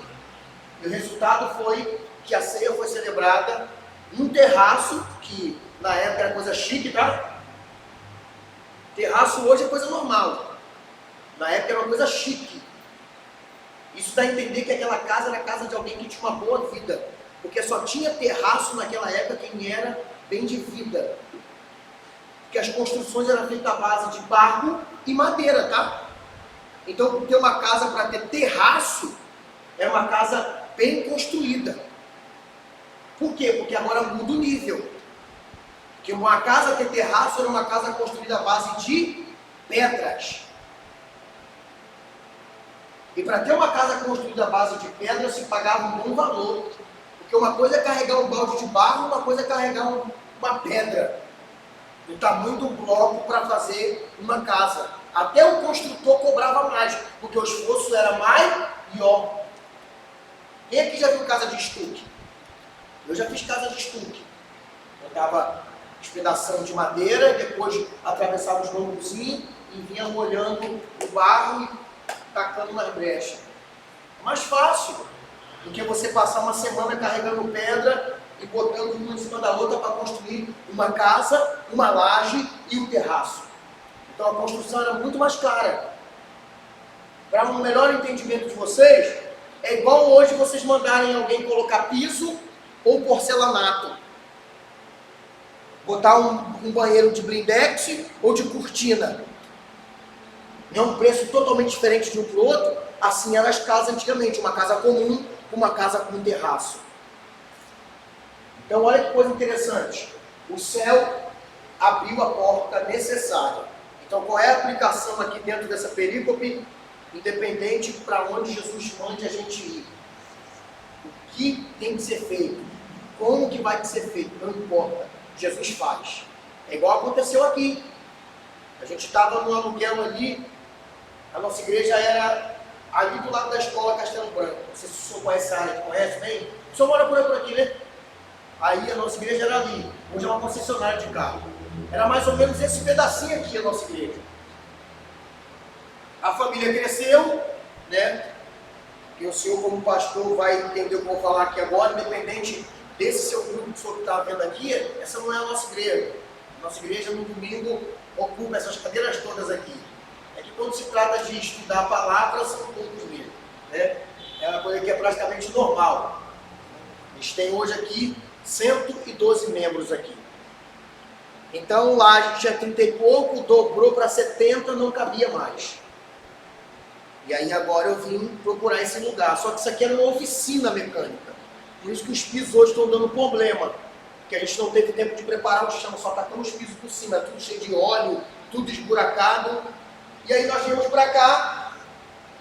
E o resultado foi que a ceia foi celebrada num terraço, que na época era coisa chique, tá? Terraço hoje é coisa normal. Na época era uma coisa chique. Isso dá a entender que aquela casa era a casa de alguém que tinha uma boa vida. Porque só tinha terraço naquela época quem era bem de vida. Porque as construções eram feitas à base de barro e madeira, tá? Então, ter uma casa para ter terraço era uma casa bem construída. Por quê? Porque agora muda o nível. Porque uma casa ter terraço era uma casa construída à base de pedras. E para ter uma casa construída à base de pedras se pagava um bom valor. Porque uma coisa é carregar um balde de barro, uma coisa é carregar uma pedra. O tamanho do bloco para fazer uma casa. Até o construtor cobrava mais, porque o esforço era maior. Quem aqui já viu casa de estuque? Eu já fiz casa de estuque. Eu estava despedação de madeira, depois atravessava os bambuzinhos e vinha molhando o barro e tacando nas brechas. É mais fácil do que você passar uma semana carregando pedra e botando uma em cima da outra para construir uma casa, uma laje e um terraço. Então a construção era muito mais cara. Para um melhor entendimento de vocês, é igual hoje vocês mandarem alguém colocar piso ou porcelanato. Botar um banheiro de blindex ou de cortina. É um preço totalmente diferente de um para o outro. Assim eram as casas antigamente, uma casa comum, uma casa com um terraço. Então olha que coisa interessante. O céu abriu a porta necessária. Então qual é a aplicação aqui dentro dessa perícope? Independente para onde Jesus mande a gente ir. O que tem que ser feito? Como que vai ser feito? Não importa. Jesus faz. É igual aconteceu aqui. A gente estava no aluguel ali. A nossa igreja era ali do lado da escola Castelo Branco. Não sei se o senhor conhece a área, conhece bem? O senhor mora por aqui, né? Aí a nossa igreja era ali. Hoje é uma concessionária de carro. Era mais ou menos esse pedacinho aqui a nossa igreja. A família cresceu, né? E o senhor, como pastor, vai entender o que eu vou falar aqui agora, independente desse seu grupo que o senhor está vendo aqui, essa não é a nossa igreja. A nossa igreja, no domingo, ocupa essas cadeiras todas aqui. É que quando se trata de estudar a palavra, são poucos mesmo, né? É uma coisa que é praticamente normal. A gente tem hoje aqui 112 membros aqui. Então lá a gente tinha 30 e pouco, dobrou para 70, não cabia mais. E aí agora eu vim procurar esse lugar. Só que isso aqui era uma oficina mecânica. Por isso que os pisos hoje estão dando problema. Porque a gente não teve tempo de preparar o chão, só tacamos os pisos por cima, tudo cheio de óleo, tudo esburacado. E aí nós viemos para cá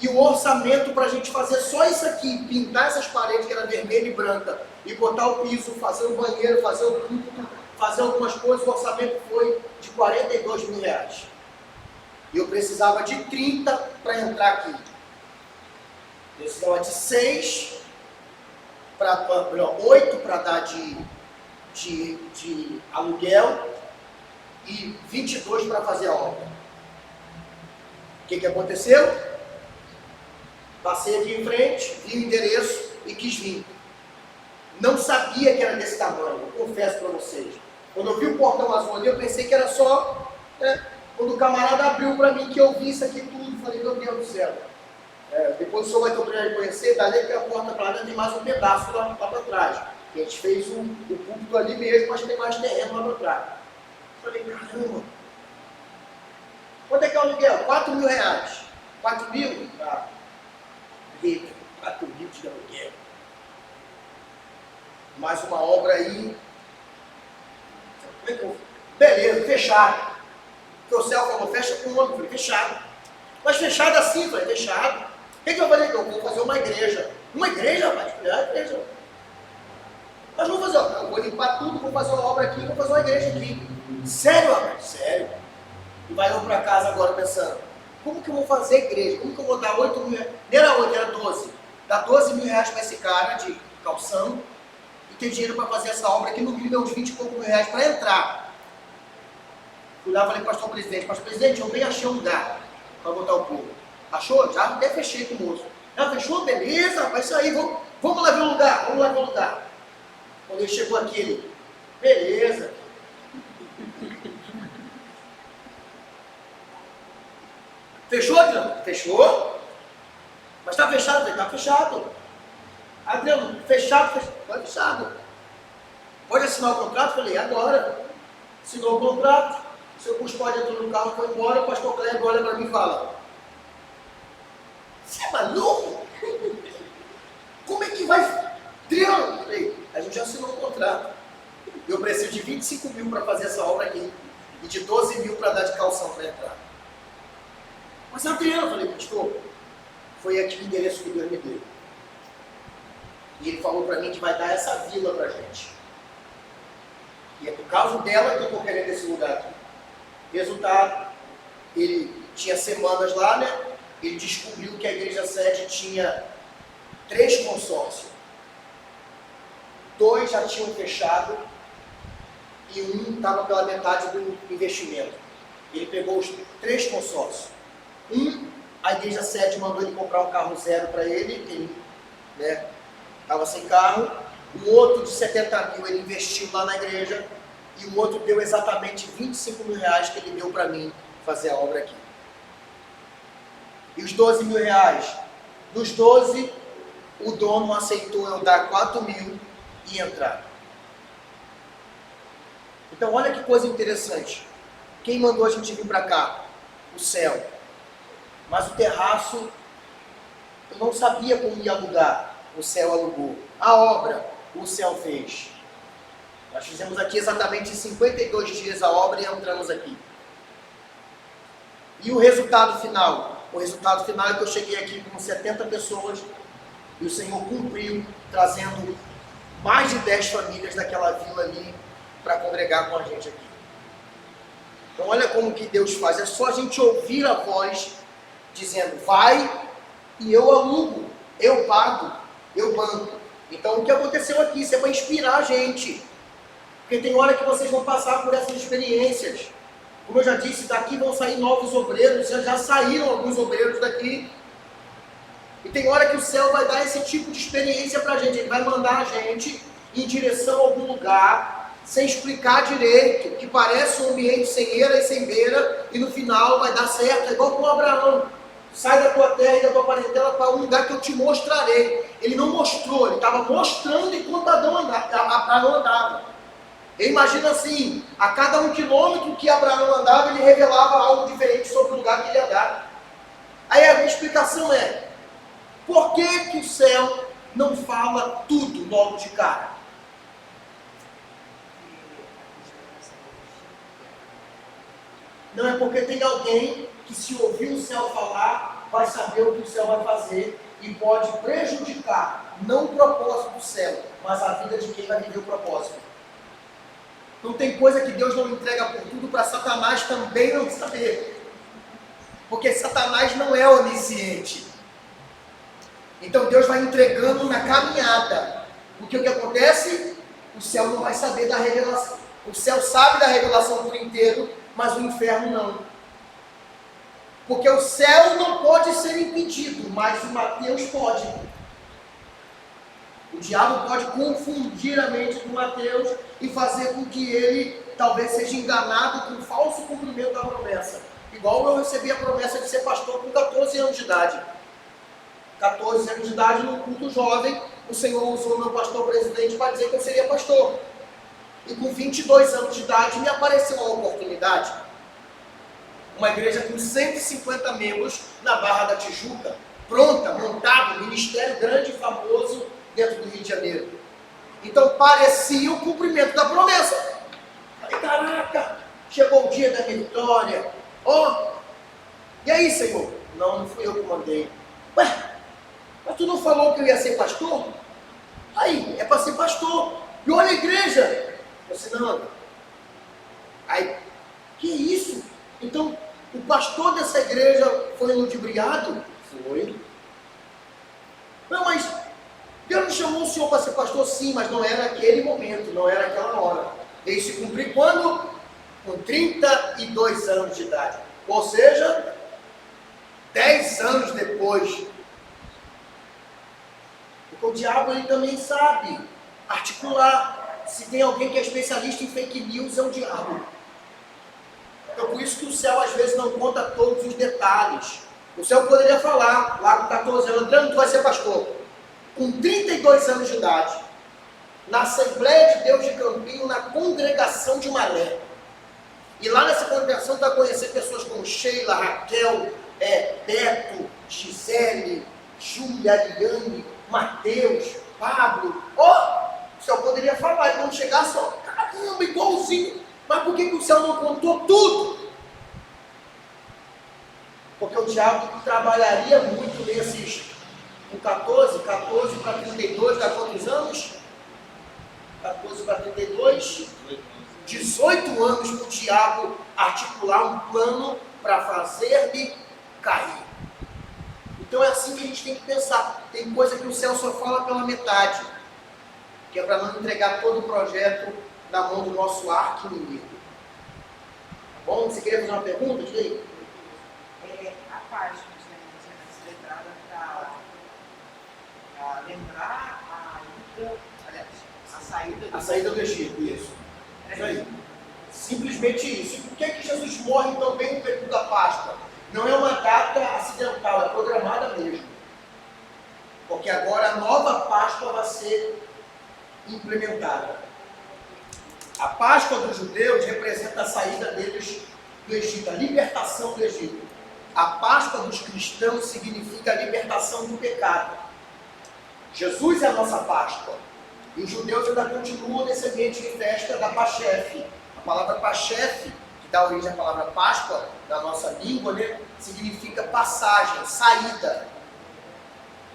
e o orçamento para a gente fazer só isso aqui, pintar essas paredes que era vermelha e branca, e botar o piso, fazer o banheiro, fazer o púlpito, fazer algumas coisas, o orçamento foi de R$42 mil. E eu precisava de 30 para entrar aqui. Eu precisava de 6, 8 para dar de aluguel e 22 para fazer a obra. O que aconteceu? Passei aqui em frente, vi o endereço e quis vir. Não sabia que era desse tamanho, eu confesso para vocês. Quando eu vi o portão azul ali, eu pensei que era só... né? Quando o camarada abriu para mim, que eu vi isso aqui tudo, falei, meu Deus do céu. Depois o senhor vai ter o oportunidade de conhecer, dali que a porta para lá tem mais um pedaço lá para trás. A gente fez o púlpito ali mesmo, mas tem mais terreno lá para trás. Falei, caramba. Quanto é que é o aluguel? R$4 mil. 4 mil? Ah, 4 mil de aluguel. Mais uma obra aí. Como é que eu... Beleza, fechado. Porque o céu falou, fecha com o homem. Eu falei, fechado. Mas fechado assim, eu falei, fechado. O que eu falei? Eu vou fazer uma igreja. Uma igreja, rapaz? É uma igreja. Mas vou fazer, eu vou limpar tudo, vou fazer uma obra aqui, vou fazer uma igreja aqui. Sério, rapaz? Sério. E vai eu para casa agora pensando, como que eu vou fazer igreja? Como que eu vou dar 8 mil? Nem era 8, era 12. Dar 12 mil reais para esse cara de calção e ter dinheiro para fazer essa obra que no mínimo deu uns 20 e poucos mil reais para entrar. Fui lá e falei, pastor presidente, eu bem achei um lugar para botar o povo. Achou? Já até fechei com o moço. Já fechou? Beleza, rapaz, isso aí, vamos lá ver o lugar, vamos lá ver o lugar. Quando ele chegou aqui, ele, beleza. Fechou, Adriano? Fechou. Mas está fechado? Está fechado. Adriano, fechado? Está fechado. Pode assinar o contrato? Falei, agora. Assinou o contrato. O seu custódio entrou no carro, foi embora. O pastor Cleber olha para mim e fala, você é maluco? Como é que vai? Adriano, falei, a gente já assinou o contrato. Eu preciso de 25 mil para fazer essa obra aqui. E de 12 mil para dar de calção para entrar. Mas Adriano, eu falei, pastor, foi aqui o endereço que Deus me deu. E ele falou para mim que vai dar essa vila para a gente. E é por causa dela que eu estou querendo esse lugar aqui. Resultado, ele tinha semanas lá, né? Ele descobriu que a igreja sede tinha 3 consórcios. 2 já tinham fechado e um estava pela metade do investimento. Ele pegou os 3 consórcios. A igreja sede mandou ele comprar um carro zero para ele estava sem carro. O outro de 70 mil ele investiu lá na igreja, e o outro deu exatamente 25 mil reais que ele deu para mim fazer a obra aqui. E os 12 mil reais? Dos 12, o dono aceitou eu dar 4 mil e entrar. Então olha que coisa interessante. Quem mandou a gente vir para cá? O céu. Mas o terraço, eu não sabia como ia alugar. O céu alugou. A obra, o céu fez. Nós fizemos aqui exatamente 52 dias a obra e entramos aqui. E o resultado final? O resultado final é que eu cheguei aqui com 70 pessoas e o Senhor cumpriu, trazendo mais de 10 famílias daquela vila ali para congregar com a gente aqui. Então olha como que Deus faz. É só a gente ouvir a voz dizendo, vai e eu alugo, eu pago, eu banco. Então o que aconteceu aqui? Isso é para inspirar a gente. Porque tem hora que vocês vão passar por essas experiências. Como eu já disse, daqui vão sair novos obreiros, já saíram alguns obreiros daqui. E tem hora que o céu vai dar esse tipo de experiência para a gente. Ele vai mandar a gente em direção a algum lugar, sem explicar direito, que parece um ambiente sem eira e sem beira, e no final vai dar certo. É igual com Abraão. Sai da tua terra e da tua parentela para um lugar que eu te mostrarei. Ele não mostrou, ele estava mostrando enquanto Abraão andava. Eu imagino assim, a cada 1 quilômetro que Abraão andava, ele revelava algo diferente sobre o lugar que ele andava. Aí a minha explicação é, por que o céu não fala tudo logo de cara? Não é porque tem alguém que, se ouvir o céu falar, vai saber o que o céu vai fazer e pode prejudicar, não o propósito do céu, mas a vida de quem vai viver o propósito. Não tem coisa que Deus não entrega por tudo para Satanás também não saber. Porque Satanás não é onisciente. Então Deus vai entregando na caminhada. Porque o que acontece? O céu não vai saber da revelação. O céu sabe da revelação por inteiro, mas o inferno não. Porque o céu não pode ser impedido, mas o Mateus pode. O diabo pode confundir a mente do Mateus e fazer com que ele talvez seja enganado com o falso cumprimento da promessa. Igual eu recebi a promessa de ser pastor com 14 anos de idade. 14 anos de idade, num culto jovem, o Senhor usou meu pastor presidente para dizer que eu seria pastor. E com 22 anos de idade me apareceu uma oportunidade. Uma igreja com 150 membros na Barra da Tijuca, pronta, montada, ministério grande e famoso dentro do Rio de Janeiro. Então parecia o cumprimento da promessa. Falei, caraca, chegou o dia da minha vitória. E aí, Senhor? Não fui eu que mandei. Ué, mas tu não falou que eu ia ser pastor? Aí, é para ser pastor. E olha a igreja. Você não. Aí, que isso? Então, o pastor dessa igreja foi ludibriado? Foi. Não, mas Deus não chamou o senhor para ser pastor? Sim, mas não era aquele momento, não era aquela hora. Veio se cumprir quando? Com 32 anos de idade. Ou seja, 10 anos depois. Porque o diabo ele também sabe articular. Se tem alguém que é especialista em fake news, é o diabo. Então por isso que o céu às vezes não conta todos os detalhes. O céu poderia falar, lá com 14 anos, Adriano, tu vai ser pastor. Com 32 anos de idade, na Assembleia de Deus de Campinho, na congregação de Maré. E lá nessa congregação tu vai conhecer pessoas como Sheila, Raquel, Beto, Gisele, Júlia, Ariane, Mateus, Pablo. O céu poderia falar, e quando chegar só, caramba, igualzinho. Mas por que o céu não contou tudo? Porque o diabo trabalharia muito nesses, com 14 para 32, dá quantos anos? 14 para 32, 18 anos para o diabo articular um plano para fazer-me cair. Então é assim que a gente tem que pensar. Tem coisa que o céu só fala pela metade, que é para não entregar todo o projeto na mão do nosso arqui-inimigo. Tá bom? Você queria fazer uma pergunta? Diga aí. A Páscoa tinha celebrada para lembrar a saída Do Egito, isso. Isso aí. Simplesmente isso. E por que Jesus morre então bem no período da Páscoa? Não é uma data acidental, é programada mesmo. Porque agora a nova Páscoa vai ser implementada. A Páscoa dos judeus representa a saída deles do Egito, a libertação do Egito. A Páscoa dos cristãos significa a libertação do pecado. Jesus é a nossa Páscoa. E os judeus ainda continuam nesse ambiente de festa da Pachef. A palavra Pachef, que dá origem à palavra Páscoa, na nossa língua, né, significa passagem, saída.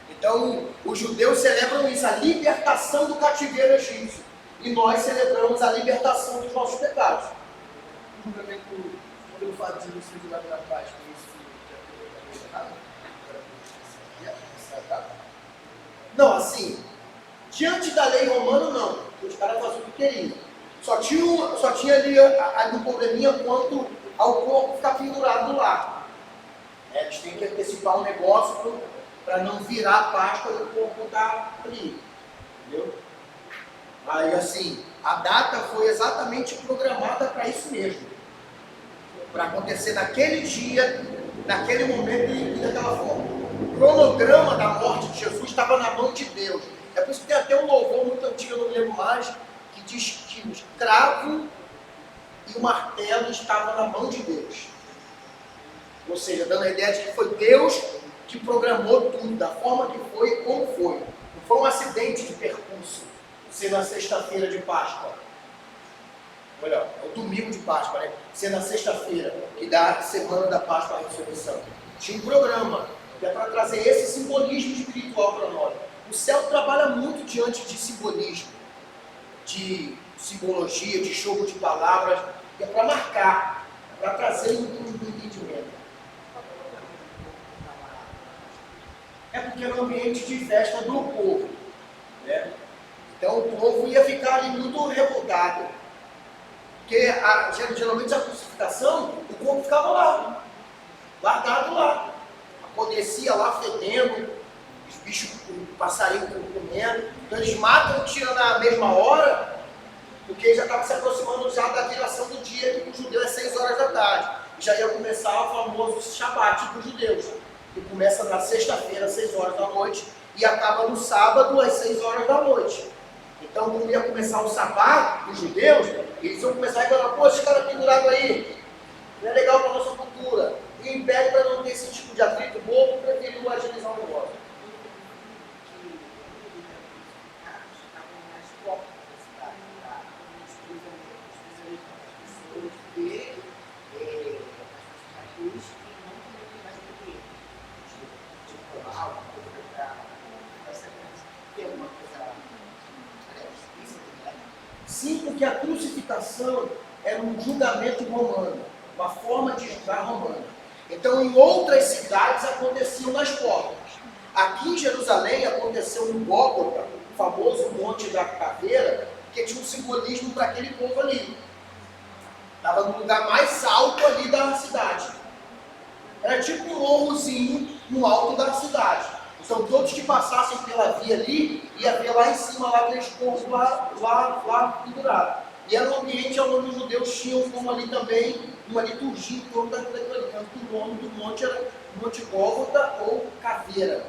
Então, os judeus celebram isso, a libertação do cativeiro egípcio. E nós celebramos a libertação dos nossos pecados. O julgamento, pelo fato de Jesus ser julgado na Páscoa, isso já foi errado? Não, assim, diante da lei romana, não. Os caras faziam o que queriam. Só tinha ali um probleminha quanto ao corpo ficar pendurado lá. Eles têm que antecipar um negócio para não virar a Páscoa e o corpo estar ali. Entendeu? Aí, assim, a data foi exatamente programada para isso mesmo. Para acontecer naquele dia, naquele momento e daquela forma. O cronograma da morte de Jesus estava na mão de Deus. É por isso que tem até um louvor muito antigo, eu não lembro mais, que diz que o cravo e o martelo estavam na mão de Deus. Ou seja, dando a ideia de que foi Deus que programou tudo, da forma que foi e como foi. Não foi um acidente de percurso, ser na sexta-feira de Páscoa. Olha, é o domingo de Páscoa, né? Ser na sexta-feira, que dá a semana da Páscoa à ressurreição. Tinha um programa, que é para trazer esse simbolismo espiritual para nós. O céu trabalha muito diante de simbolismo, de simbologia, de jogo de palavras, que é para marcar, para trazer um entendimento. É porque era um ambiente de festa do povo, né? Então o povo ia ficar ali muito revoltado. Porque geralmente a crucificação, o corpo ficava lá, guardado lá. Apodrecia lá, fedendo, os bichos, o passarinho comendo. Então eles matam, tiram na mesma hora, porque já estava se aproximando já da viração do dia, que para o judeu é 6 horas da tarde. E já ia começar o famoso Shabat para os judeus, que começa na sexta-feira, às 6 horas da noite, e acaba no sábado, às 6 horas da noite. Então, quando ia começar o sabá dos judeus, eles iam começar a falar, pô, esse cara pendurado aí, não é legal para a nossa cultura. E impede para não ter esse tipo de atrito bobo, preferiu agilizar o negócio. Sim, porque a crucificação era um julgamento romano, uma forma de julgar romana. Então, em outras cidades aconteciam nas portas. Aqui em Jerusalém aconteceu no Gólgota, o famoso Monte da Caveira, que tinha um simbolismo para aquele povo ali. Estava no lugar mais alto ali da cidade. Era tipo um morrozinho no alto da cidade. Então todos que passassem pela via ali, ia ver lá em cima, lá aqueles corpos lá pendurados. E era um ambiente onde os judeus tinham como ali também uma liturgia em torno daquilo ali. Tanto que o nome do monte era Monte Gólgota ou Caveira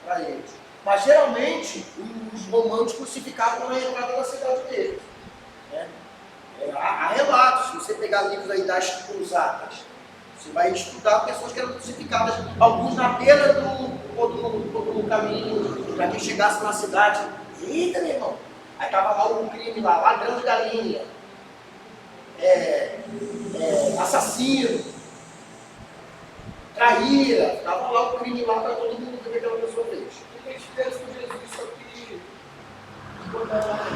para eles. Mas geralmente os romanos crucificavam na entrada da cidade deles. Né? Há relatos, se você pegar livros aí das cruzadas, você vai estudar pessoas que eram crucificadas, alguns na beira do caminho, para que chegasse na cidade. Eita, meu irmão! Aí estava lá um crime lá, ladrão de galinha, assassino, traíra, estava lá o crime lá para todo mundo ver o que aquela pessoa fez. O que eles fizeram com Jesus, só que botaram lá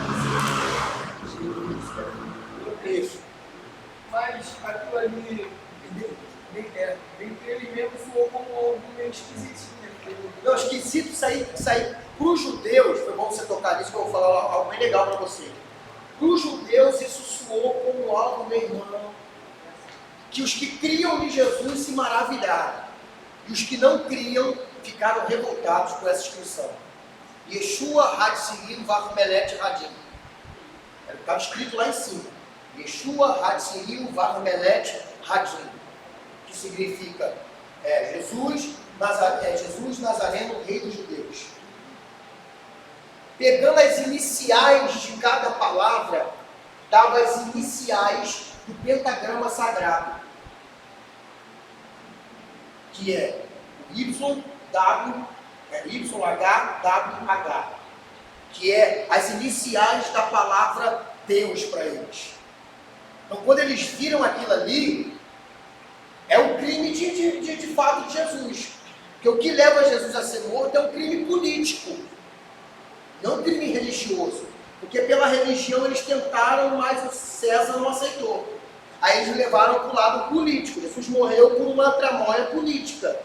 Isso. mas aquilo ali, dentre eles mesmos, soou como algo meio esquisitinho. Não, esquisito sair para os judeus, foi bom você tocar nisso, que eu vou falar algo bem legal para você. para os judeus isso soou como algo, meu irmão, que os que criam em Jesus se maravilharam. E os que não criam ficaram revoltados com essa inscrição. Yeshua Hatsilim Varmelet Radim. Estava escrito lá em cima. Yeshua Hatsilim Varmelet Radim. Que significa Jesus Nazareno, Rei dos Judeus. Pegando as iniciais de cada palavra, dava as iniciais do pentagrama sagrado, que é YHWH, que é as iniciais da palavra Deus para eles. Então, quando eles viram aquilo ali, é um crime de fato de Jesus. Porque o que leva Jesus a ser morto é um crime político, não um crime religioso. Porque pela religião eles tentaram, mas o César não aceitou. Aí eles levaram para o lado político. Jesus morreu por uma tramóia política.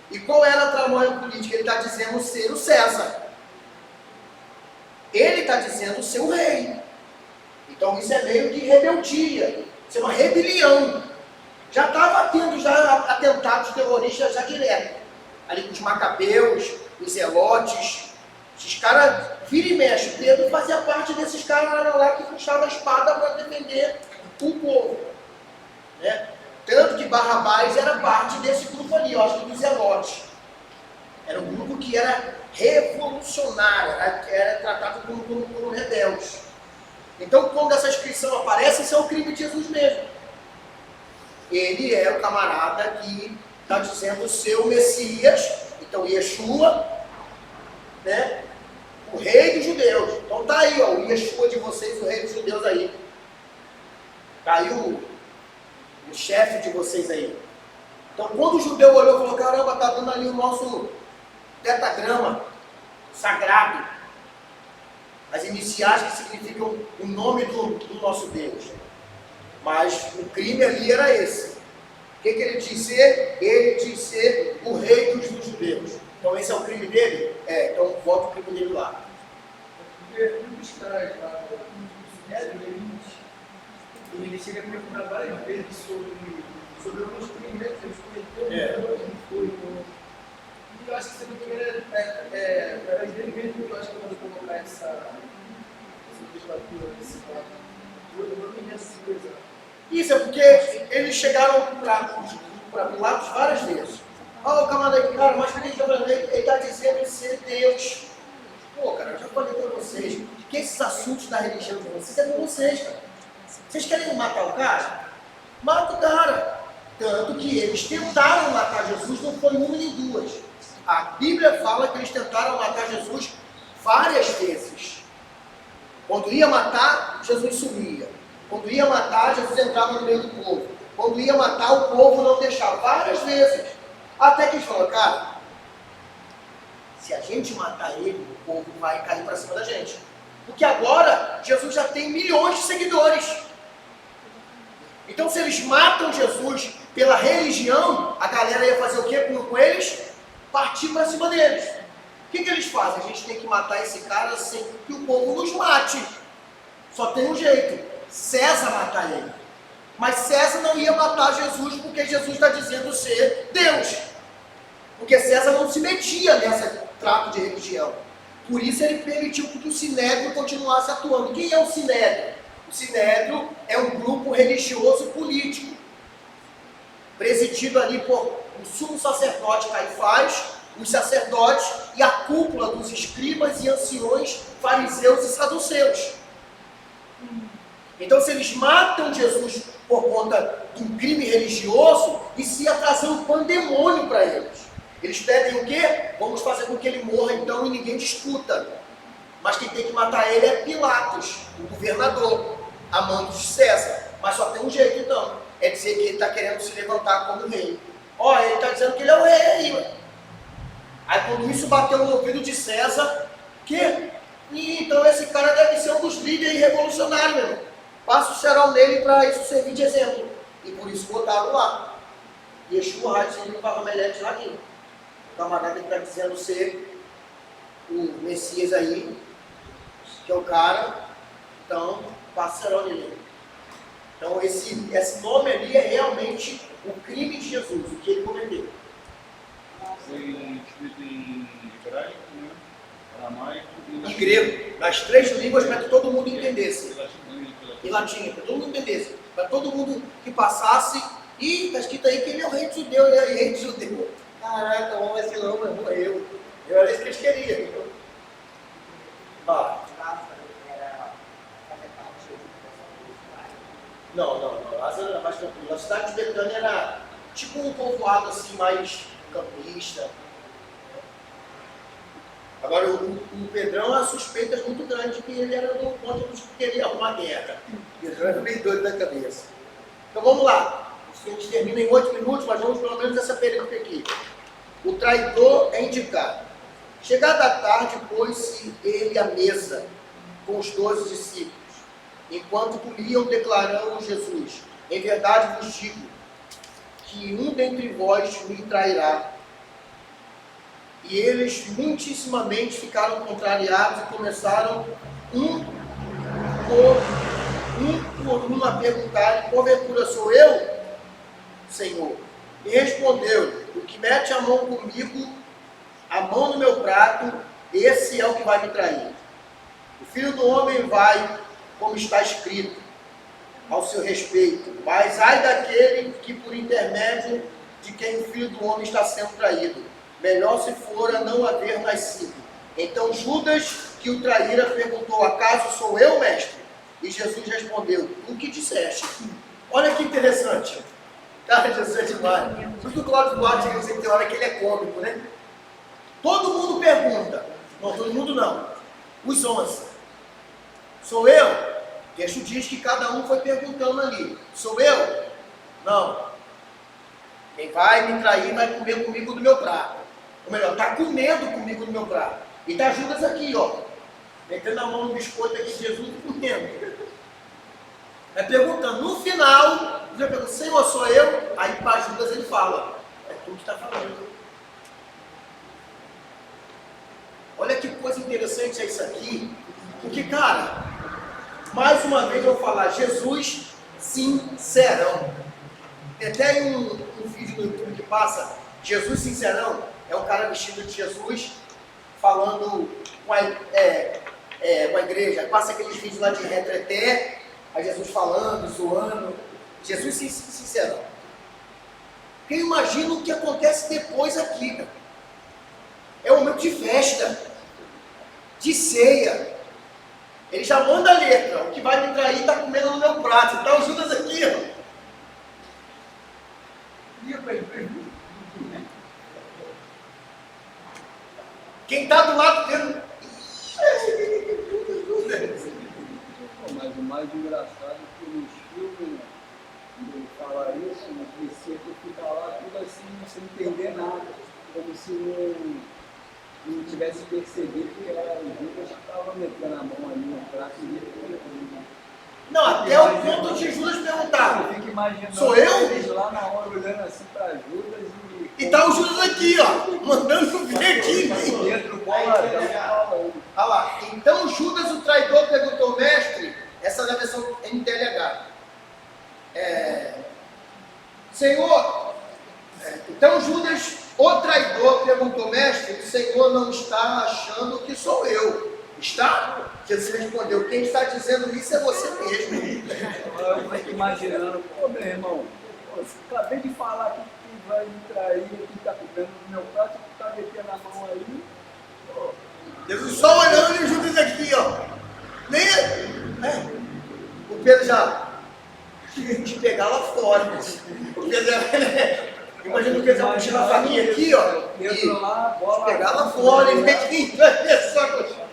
E qual era a tramóia política? Ele está dizendo ser o César. Ele está dizendo ser o rei. Então isso é meio de rebeldia. Isso é uma rebelião. Já estava tendo atentados terroristas já direto. Ali com os macabeus, os zelotes. Esses caras, vira e mexe. Pedro fazia parte desses caras lá que puxavam a espada para defender o povo. Né? Tanto que Barrabás era parte desse grupo ali, eu acho que dos zelotes. Era um grupo que era revolucionário, era tratado como rebeldes. Então, quando essa inscrição aparece, isso é o crime de Jesus mesmo. Ele é o camarada que está dizendo ser o Messias, então Yeshua, né? O rei dos judeus. Então tá aí, ó, o Yeshua de vocês, o rei dos judeus aí. Tá aí o chefe de vocês aí. Então quando o judeu olhou e falou, caramba, tá dando ali o nosso tetagrama sagrado, as iniciais que significam o nome do nosso Deus. Mas o crime ali era esse. O que ele disse ser? Ele disse ser o rei dos judeus. Então esse é o crime dele? Então volta o crime dele lá. Porque um dos caras lá, ele chega a perguntar várias vezes sobre alguns experimentos que eles cometeram. E eu acho que você não queria, através dele mesmo, eu acho que eu vou colocar essa legislatura nesse quadro. Eu não me coisa. Isso é porque eles chegaram para Pilatos várias vezes. O camarada aí, cara, mas o que ele está falando? Ele está dizendo ser Deus. Pô, cara, eu já falei para vocês que esses assuntos da religião de vocês é com vocês, cara. Vocês querem matar o cara? Mata o cara. Tanto que eles tentaram matar Jesus, não foi uma nem duas. A Bíblia fala que eles tentaram matar Jesus várias vezes. Quando ia matar, Jesus sumia. Quando ia matar, Jesus entrava no meio do povo. Quando ia matar, o povo não deixava. Várias vezes. Até que eles falaram, cara, se a gente matar ele, o povo vai cair para cima da gente. Porque agora, Jesus já tem milhões de seguidores. Então, se eles matam Jesus pela religião, a galera ia fazer o quê com eles? Partir para cima deles. O que eles fazem? A gente tem que matar esse cara sem que o povo nos mate. Só tem um jeito. César matar ele. Mas César não ia matar Jesus porque Jesus está dizendo ser Deus. Porque César não se metia nessa trato de religião. Por isso ele permitiu que o Sinédrio continuasse atuando. Quem é o Sinédrio? O Sinédrio é um grupo religioso político, presidido ali por o sumo sacerdote Caifás, os sacerdotes e a cúpula dos escribas e anciões, fariseus e saduceus. Então, se eles matam Jesus por conta de um crime religioso, isso ia trazer um pandemônio para eles. Eles pedem o quê? Vamos fazer com que ele morra então e ninguém discuta. Mas quem tem que matar ele é Pilatos, o governador, a mando de César. Mas só tem um jeito então, é dizer que ele está querendo se levantar como rei. Ele está dizendo que ele é o rei aí. Ué. Aí quando isso bateu no ouvido de César, então esse cara deve ser um dos líderes revolucionários, meu irmão. Passa o cerol nele para isso servir de exemplo. E por isso botaram lá. Yeshua Hatzim Varmelete lá aqui. O camarada que está dizendo ser o Messias aí, que é o cara. Então, passarão nele. Então esse nome ali é realmente o crime de Jesus, o que ele cometeu. Foi escrito em hebraico, né? Aramaico Em grego, nas 3 línguas, para que todo mundo entendesse. e Em latim, para todo mundo entendesse. Para todo mundo que passasse. E está escrito aí que ele é o rei de judeu, ele é o rei de judeu. Caraca, vamos ver se não morreu. Era isso que eles queriam. Então. Ah. Lázaro era fazer parte dessa Não. Lázaro era mais tranquilo. A cidade de Betânia era tipo um povoado assim, mais campista. Agora, o Pedrão, há suspeitas muito grandes que ele era do ponto dos que queria arrumar guerra. O Pedrão era meio doido da cabeça. Então vamos lá. A gente termina em 8 minutos, mas vamos pelo menos essa pergunta aqui. O traidor é indicado. Chegada a tarde, pôs-se ele à mesa com os 12 discípulos. Enquanto comiam, declarou Jesus: em verdade vos digo que um dentre vós me trairá. E eles muitíssimamente ficaram contrariados e começaram um por um a perguntar: porventura sou eu, Senhor? E respondeu: o que mete a mão comigo, a mão no meu prato, esse é o que vai me trair. O Filho do Homem vai, como está escrito, ao seu respeito. Mas ai daquele que por intermédio de quem o Filho do Homem está sendo traído. Melhor se fora não haver nascido. Então Judas, que o traíra, perguntou: acaso sou eu, mestre? E Jesus respondeu: tu que disseste. Olha que interessante. Cara, Jesus é demais. Por isso que o Cláudio Duarte diz que tem hora que ele é cômico, né? Todo mundo pergunta. Não, todo mundo não. Os 11. Sou eu? O texto diz que cada um foi perguntando ali. Sou eu? Não. Quem vai me trair vai comer comigo do meu prato. Ou melhor, está comendo comigo do meu prato. E está Judas aqui, ó. Metendo a mão no biscoito aqui de Jesus e comendo. Vai perguntando. No final, ele pergunta: Senhor, sou eu? Aí para Judas ele fala: é tu que está falando. Olha que coisa interessante é isso aqui. Porque, cara, mais uma vez eu vou falar: Jesus sincerão. Tem até um vídeo no YouTube que passa Jesus sincerão. É um cara vestido de Jesus falando com a igreja. Passa aqueles vídeos lá de retreté, aí Jesus falando, zoando. Jesus sincerão. Porque imagina o que acontece depois aqui, cara. É um momento de festa, de ceia. Ele já manda a letra: o que vai me trair está comendo no meu prato. Está o Judas aqui, ó. Quem está do lado dele. Mas o mais engraçado é que nos filmes, né, quando ele fala isso, no princípio fica lá tudo assim, sem entender nada, como se não tivesse percebido que era o Judas que estava metendo a mão ali no prato dele. Não, até o ponto de Judas perguntar: Eu fico imaginando sou eu? eles lá na hora olhando assim para Judas E tá o Judas aqui, ó, mandando vir aqui. Pedro boladão. Olha lá. Então Judas, o traidor, perguntou: mestre, essa é a versão NTLH. Senhor, então Judas, o traidor, perguntou: mestre, o Senhor não está achando que sou eu? Está? Jesus respondeu: quem está dizendo isso é você mesmo. Eu fico imaginando: pô, meu irmão, eu acabei de falar que vai me trair, que está comendo no meu prato, que está metendo a mão aí. Jesus só olhando e o Judas aqui, ó. Nem o Pedro já te pegar lá fora. O Pedro imagina o Pedro puxando a faquinha aqui, ó. Pedro lá, bola. Pegar lá fora, ele vem só.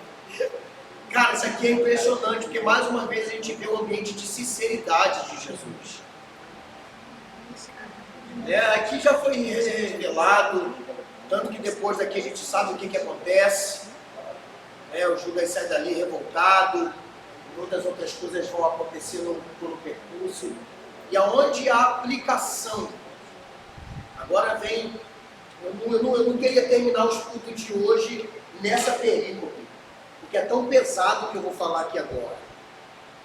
Cara, isso aqui é impressionante, porque mais uma vez a gente vê o ambiente de sinceridade de Jesus. Aqui já foi revelado, tanto que depois daqui a gente sabe o que acontece. O Judas sai dali revoltado, muitas outras coisas vão acontecer no percurso. E aonde há aplicação? Agora vem, eu não queria terminar o estudo de hoje nessa perícope, porque é tão pesado que eu vou falar aqui agora.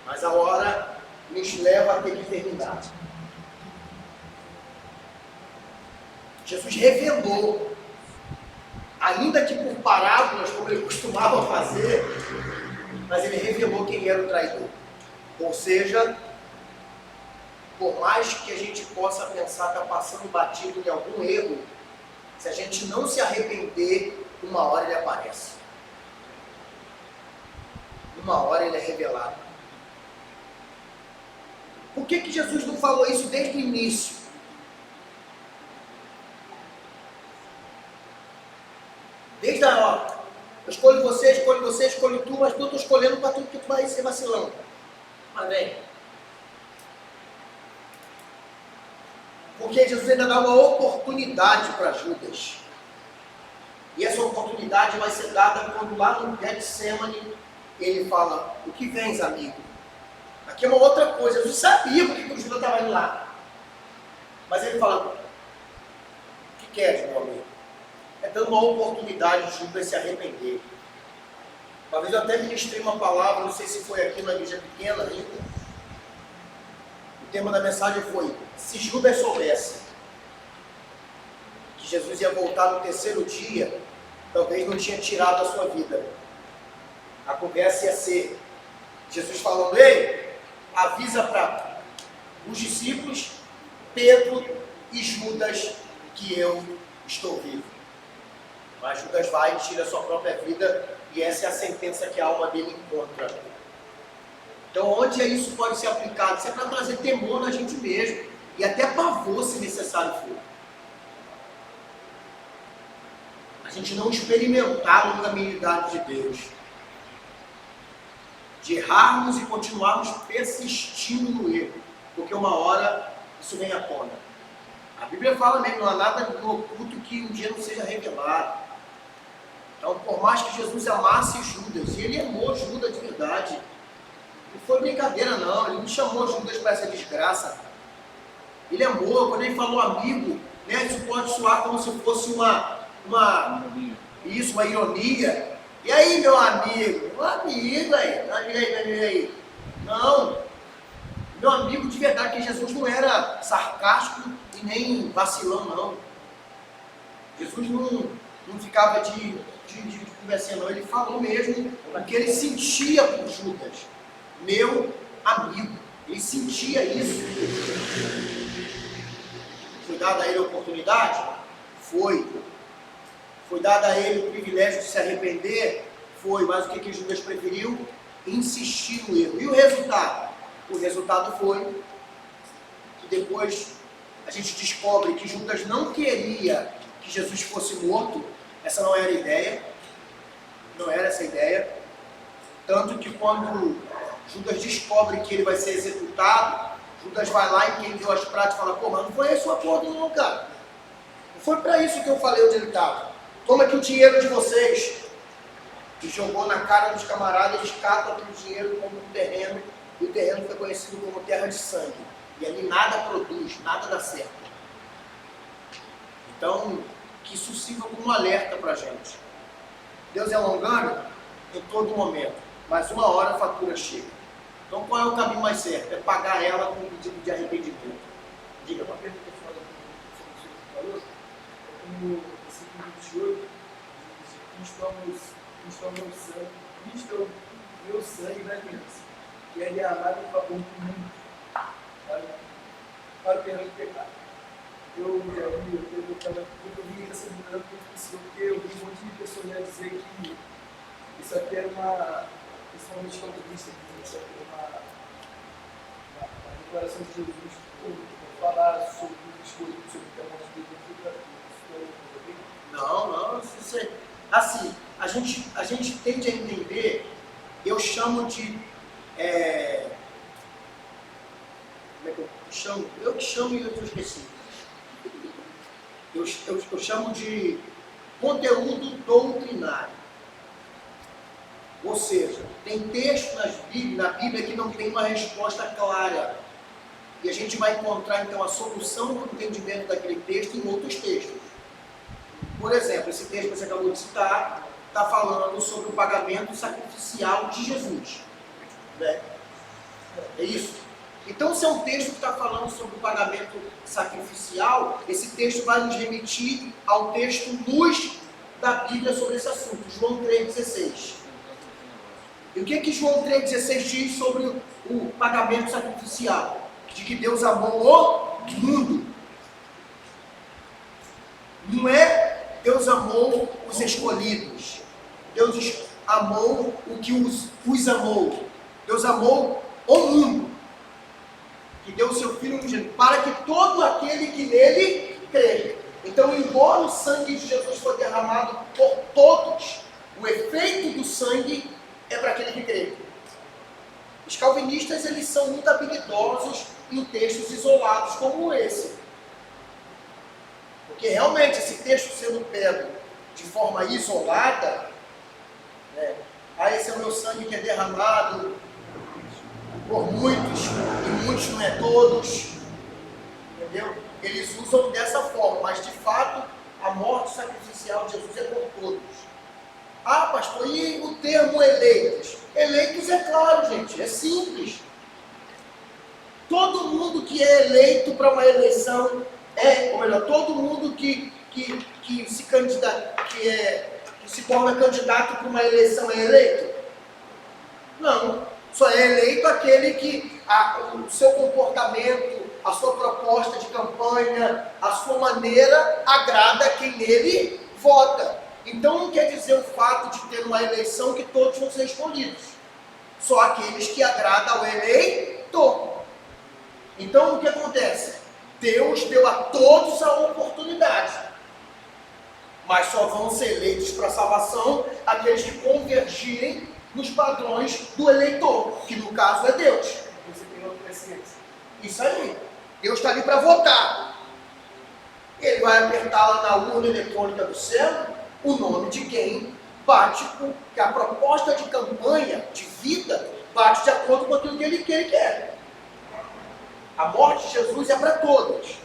Mas a hora nos leva a ter que terminar. Jesus revelou, ainda que por parábolas, como ele costumava fazer, mas ele revelou quem era o traidor. Ou seja, por mais que a gente possa pensar que está passando batido em algum erro, se a gente não se arrepender, uma hora ele aparece. Uma hora ele é revelado. Por que Jesus não falou isso desde o início? Desde a hora. Eu escolho você, escolho tu, mas eu estou escolhendo para tudo que tu vai ser vacilando. Mas vem. Porque Jesus ainda dá uma oportunidade para Judas. E essa oportunidade vai ser dada quando lá no Getsemane ele fala: o que vens, amigo? Aqui é uma outra coisa. Jesus sabia porque que o Judas estava indo lá. Mas ele fala: o que queres, meu amigo? É dando uma oportunidade de Judas se arrepender. Uma vez eu até ministrei uma palavra, não sei se foi aqui na igreja pequena ainda. O tema da mensagem foi: se Judas soubesse que Jesus ia voltar no terceiro dia, talvez não tinha tirado a sua vida. A conversa ia ser Jesus falando: ei, avisa para os discípulos, Pedro e Judas, que eu estou vivo. Mas Judas vai e tira a sua própria vida, e essa é a sentença que a alma dele encontra. Então, onde isso pode ser aplicado? Isso é para trazer temor na gente mesmo, e até pavor, se necessário for. A gente não experimentar a longanimidade de Deus. De errarmos e continuarmos persistindo no erro, porque uma hora isso vem à tona. A Bíblia fala mesmo: não há nada no oculto que um dia não seja revelado. Então, por mais que Jesus amasse Judas, e ele amou Judas de verdade, não foi brincadeira não, ele não chamou Judas para essa desgraça. Ele amou. Quando ele falou amigo, né, isso pode soar como se fosse uma ironia. E aí, meu amigo? Meu amigo aí. Não. Meu amigo de verdade, que Jesus não era sarcástico e nem vacilão, não. Jesus não ficava de conversa, não. Ele falou mesmo o que ele sentia por Judas. Meu amigo. Ele sentia isso. Foi dada a ele a oportunidade? Foi. Foi dado a ele o privilégio de se arrepender? Foi. Mas o que Judas preferiu? Insistir no erro. E o resultado? O resultado foi que depois a gente descobre que Judas não queria que Jesus fosse morto. Essa não era a ideia. Não era essa a ideia. Tanto que quando Judas descobre que ele vai ser executado, Judas vai lá e quem deu as pratas fala: pô, mas não foi esse o acordo não, cara. Não foi para isso que eu falei onde ele estava. Toma aqui o dinheiro de vocês. E jogou na cara dos camaradas, eles catam aquele dinheiro como um terreno, e o terreno foi conhecido como terra de sangue. E ali nada produz, nada dá certo. Então, que isso sirva como um alerta para a gente. Deus é longânimo em todo momento, mas uma hora a fatura chega. Então, qual é o caminho mais certo? É pagar ela com um pedido de arrependimento. Diga, Uma pergunta fora do que você falou, como versículo 28, Cristo é o meu sangue, Cristo é o meu sangue da aliança, e ele é amado em favor do mundo, para o perdão do pecado. Eu vi essa dinâmica porque eu vi um monte de pessoas já dizer que isso aqui era principalmente calvinista, que isso aqui era uma declaração de Jesus, falar sobre o escolho, sobre o que é a morte de Jesus. Não, isso é, assim, a gente tende a entender, eu chamo de, como é que eu chamo? Eu que chamo e eu esqueci. Eu chamo de conteúdo doutrinário. Ou seja, tem texto na Bíblia que não tem uma resposta clara. E a gente vai encontrar, então, a solução do entendimento daquele texto em outros textos. Por exemplo, esse texto que você acabou de citar está falando sobre o pagamento sacrificial de Jesus. Né? É isso? Então, se é um texto que está falando sobre o pagamento sacrificial, esse texto vai nos remitir ao texto luz da Bíblia sobre esse assunto, João 3,16. E o que João 3,16 diz sobre o pagamento sacrificial? De que Deus amou o mundo. Não é Deus amou os escolhidos. Deus amou o que os amou. Deus amou o mundo. Que deu o seu Filho unigênito, para que todo aquele que nele crê. Então, embora o sangue de Jesus foi derramado por todos, o efeito do sangue é para aquele que crê. Os calvinistas, eles são muito habilidosos em textos isolados como esse. Porque realmente esse texto sendo pego de forma isolada, né, esse é o meu sangue que é derramado por muitos, e muitos não é todos, entendeu? Eles usam dessa forma, mas de fato a morte sacrificial de Jesus é por todos. Ah, pastor, e o termo eleitos? Eleitos é claro, gente, é simples. Todo mundo que é eleito para uma eleição ou melhor, todo mundo que se candidata, que se torna candidato para uma eleição é eleito? Não, só é eleito aquele que o seu comportamento, a sua proposta de campanha, a sua maneira agrada quem nele vota. Então não quer dizer o fato de ter uma eleição que todos vão ser escolhidos. Só aqueles que agradam ao eleitor. Então o que acontece? Deus deu a todos a oportunidade. Mas só vão ser eleitos para a salvação aqueles que convergirem nos padrões do eleitor, que no caso é Deus. Você tem outra presciência. Isso aí. Deus está ali para votar. Ele vai apertar lá na urna eletrônica do céu o nome de quem bate com que a proposta de campanha, de vida, bate de acordo com aquilo que ele quer. A morte de Jesus é para todos,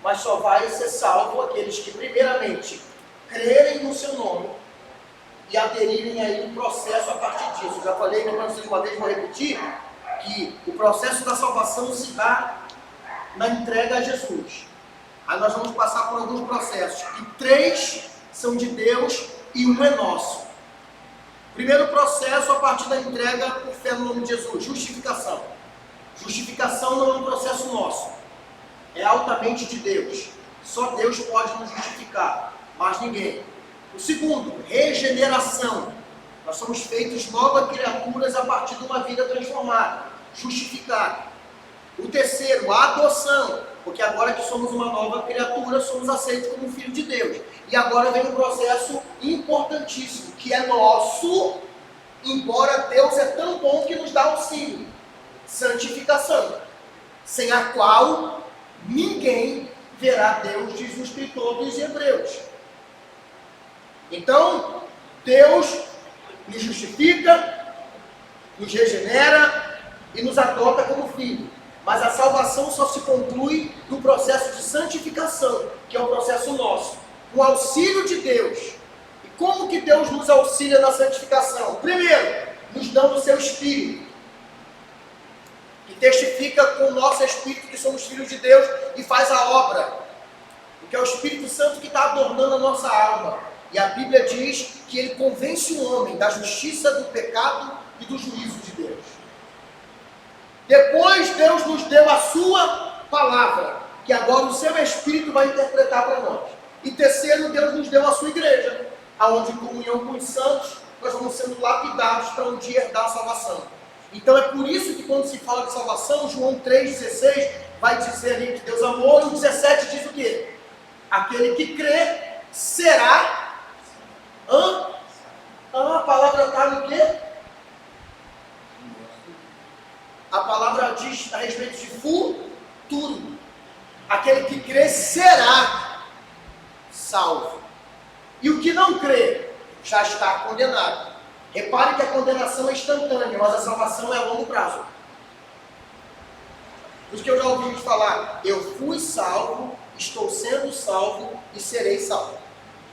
mas só vai ser salvo aqueles que primeiramente crerem no seu nome e aderirem aí no processo a partir disso. Eu já falei para vocês uma vez, vou repetir, que o processo da salvação se dá na entrega a Jesus. Aí nós vamos passar por alguns processos, e 3 são de Deus e 1 é nosso. Primeiro processo a partir da entrega por fé no nome de Jesus, justificação. Justificação não é um processo nosso, é altamente de Deus. Só Deus pode nos justificar, mais ninguém. O segundo, regeneração. Nós somos feitos novas criaturas a partir de uma vida transformada, justificada. O terceiro, a adoção, porque agora que somos uma nova criatura, somos aceitos como filho de Deus. E agora vem um processo importantíssimo, que é nosso, embora Deus é tão bom que nos dá auxílio. Santificação, sem a qual ninguém verá Deus, diz o escritor dos Hebreus. Então, Deus nos justifica, nos regenera e nos adota como filho. Mas a salvação só se conclui no processo de santificação, que é um processo nosso, com o auxílio de Deus. E como que Deus nos auxilia na santificação? Primeiro, nos dando o seu Espírito, que testifica com o nosso Espírito que somos filhos de Deus e faz a obra, porque é o Espírito Santo que está adornando a nossa alma. E a Bíblia diz que ele convence o homem da justiça, do pecado e do juízo de Deus. Depois Deus nos deu a sua palavra, que agora o seu Espírito vai interpretar para nós. E terceiro, Deus nos deu a sua igreja, aonde em comunhão com os santos nós vamos sendo lapidados para um dia herdar a salvação. Então é por isso que quando se fala de salvação, João 3,16 vai dizer ali que Deus amou, e o 17 diz o quê? Aquele que crê será... a palavra está no quê? A palavra diz a respeito de futuro. Aquele que crê será salvo. E o que não crê já está condenado. Repare que a condenação é instantânea, mas a salvação é a longo prazo. Por isso que eu já ouvi falar, eu fui salvo, estou sendo salvo e serei salvo.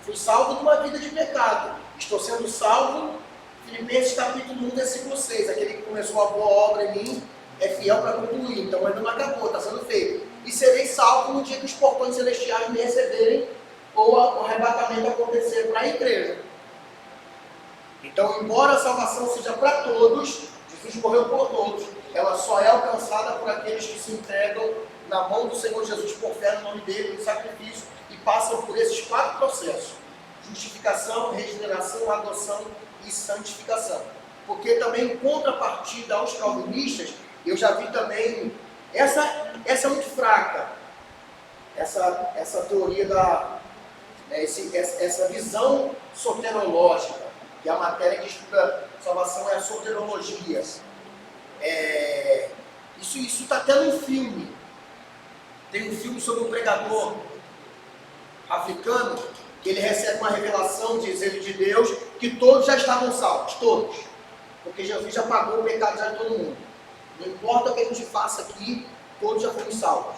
Fui salvo de uma vida de pecado. Estou sendo salvo, Filipenses capítulo 1, versículo 6. Aquele que começou a boa obra em mim, é fiel para concluir. Então ainda não acabou, está sendo feito. E serei salvo no dia que os portões celestiais me receberem ou o arrebatamento acontecer para a igreja. Então, embora a salvação seja para todos, Jesus morreu por todos, ela só é alcançada por aqueles que se entregam na mão do Senhor Jesus por fé no nome dele, no sacrifício, e passam por esses 4 processos: justificação, regeneração, adoção e santificação. Porque também, em contrapartida aos calvinistas, eu já vi também, essa é muito fraca, essa teoria essa visão soterológica, que é a matéria que estuda salvação, é a soterologia. Isso está até num filme. Tem um filme sobre um pregador africano, que ele recebe uma revelação, diz ele, de Deus, que todos já estavam salvos, todos. Porque Jesus já pagou o pecado já de todo mundo. Não importa o que a gente faça aqui, todos já foram salvos.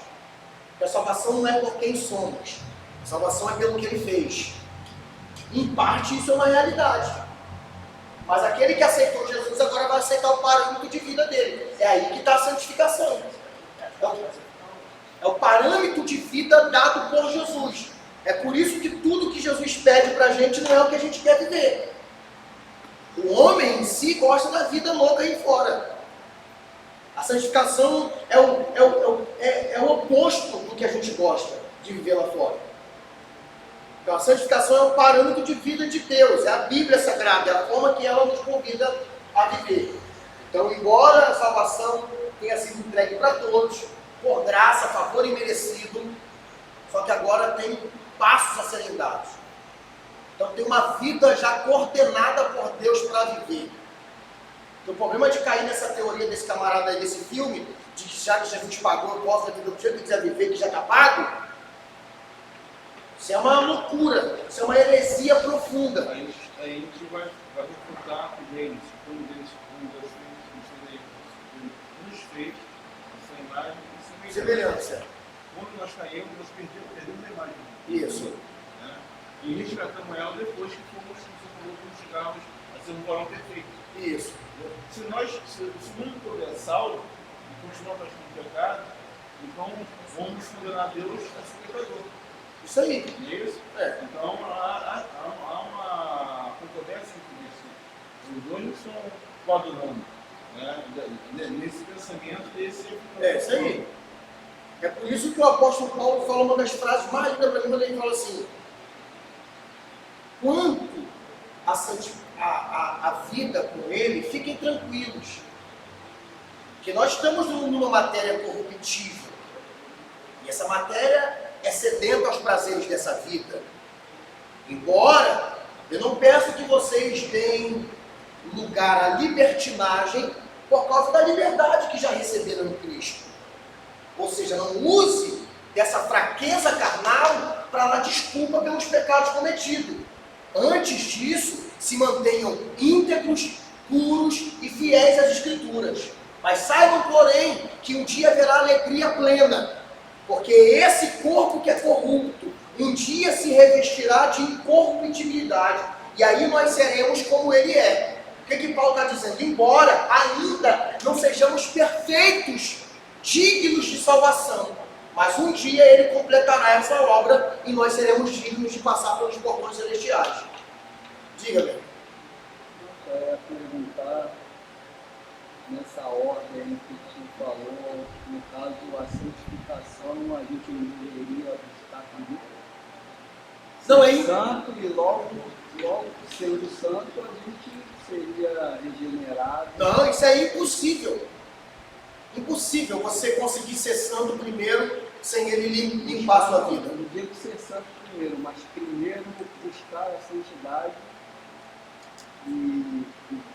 Porque a salvação não é por quem somos. A salvação é pelo que ele fez. Em parte isso é uma realidade. Mas aquele que aceitou Jesus agora vai aceitar o parâmetro de vida dele. É aí que está a santificação. É o parâmetro de vida dado por Jesus. É por isso que tudo que Jesus pede para a gente não é o que a gente quer viver. O homem em si gosta da vida louca aí fora. A santificação é o oposto do que a gente gosta de viver lá fora. Então a santificação é o parâmetro de vida de Deus, é a Bíblia Sagrada, é a forma que ela nos convida a viver. Então, embora a salvação tenha sido entregue para todos, por graça, favor e merecido, só que agora tem passos a serem dados. Então tem uma vida já coordenada por Deus para viver. Então, o problema de cair nessa teoria desse camarada aí, desse filme, de que já que Jesus pagou, eu posso viver do jeito que quiser viver, que já está pago, isso é uma loucura, isso é uma heresia profunda. Aí a gente vai refutar deles, como deles nos fez essa imagem e Semelhança. Quando nós caímos, nós perdemos a imagem. Isso. Né? E resgatamos ela depois que fomos, como chegarmos a ser um varão perfeito. Isso. Se o mundo for salvo e continuar praticando pecado, então vamos condenar Deus a ser pecador. Isso aí. Não é isso? Então há uma concordância entre isso. Os dois não estão coadunando, né? Nesse pensamento desse. Isso aí. É por isso que o apóstolo Paulo fala uma das frases mais lindas para mim, quando ele fala assim: quanto a vida com ele, fiquem tranquilos, que nós estamos numa matéria corruptível, e essa matéria é sedenta aos prazeres dessa vida. Embora eu não peço que vocês deem lugar à libertinagem por causa da liberdade que já receberam em Cristo. Ou seja, não use dessa fraqueza carnal para dar desculpa pelos pecados cometidos. Antes disso, se mantenham íntegros, puros e fiéis às Escrituras. Mas saibam, porém, que um dia haverá alegria plena, porque esse corpo que é corrupto, um dia se revestirá de incorruptibilidade, e aí nós seremos como ele é. O que Paulo está dizendo? Embora ainda não sejamos perfeitos, dignos de salvação, mas um dia ele completará essa obra e nós seremos dignos de passar pelos portões celestiais. Diga-me. Eu ia perguntar, nessa ordem que tu falou, no caso, a santificação, a gente não deveria buscar também? Não, é santo, e logo sendo santo, a gente seria regenerado. Não, isso é impossível. Impossível você conseguir ser santo primeiro sem ele limpar a sua vida. Eu não digo ser santo primeiro, mas primeiro buscar a santidade e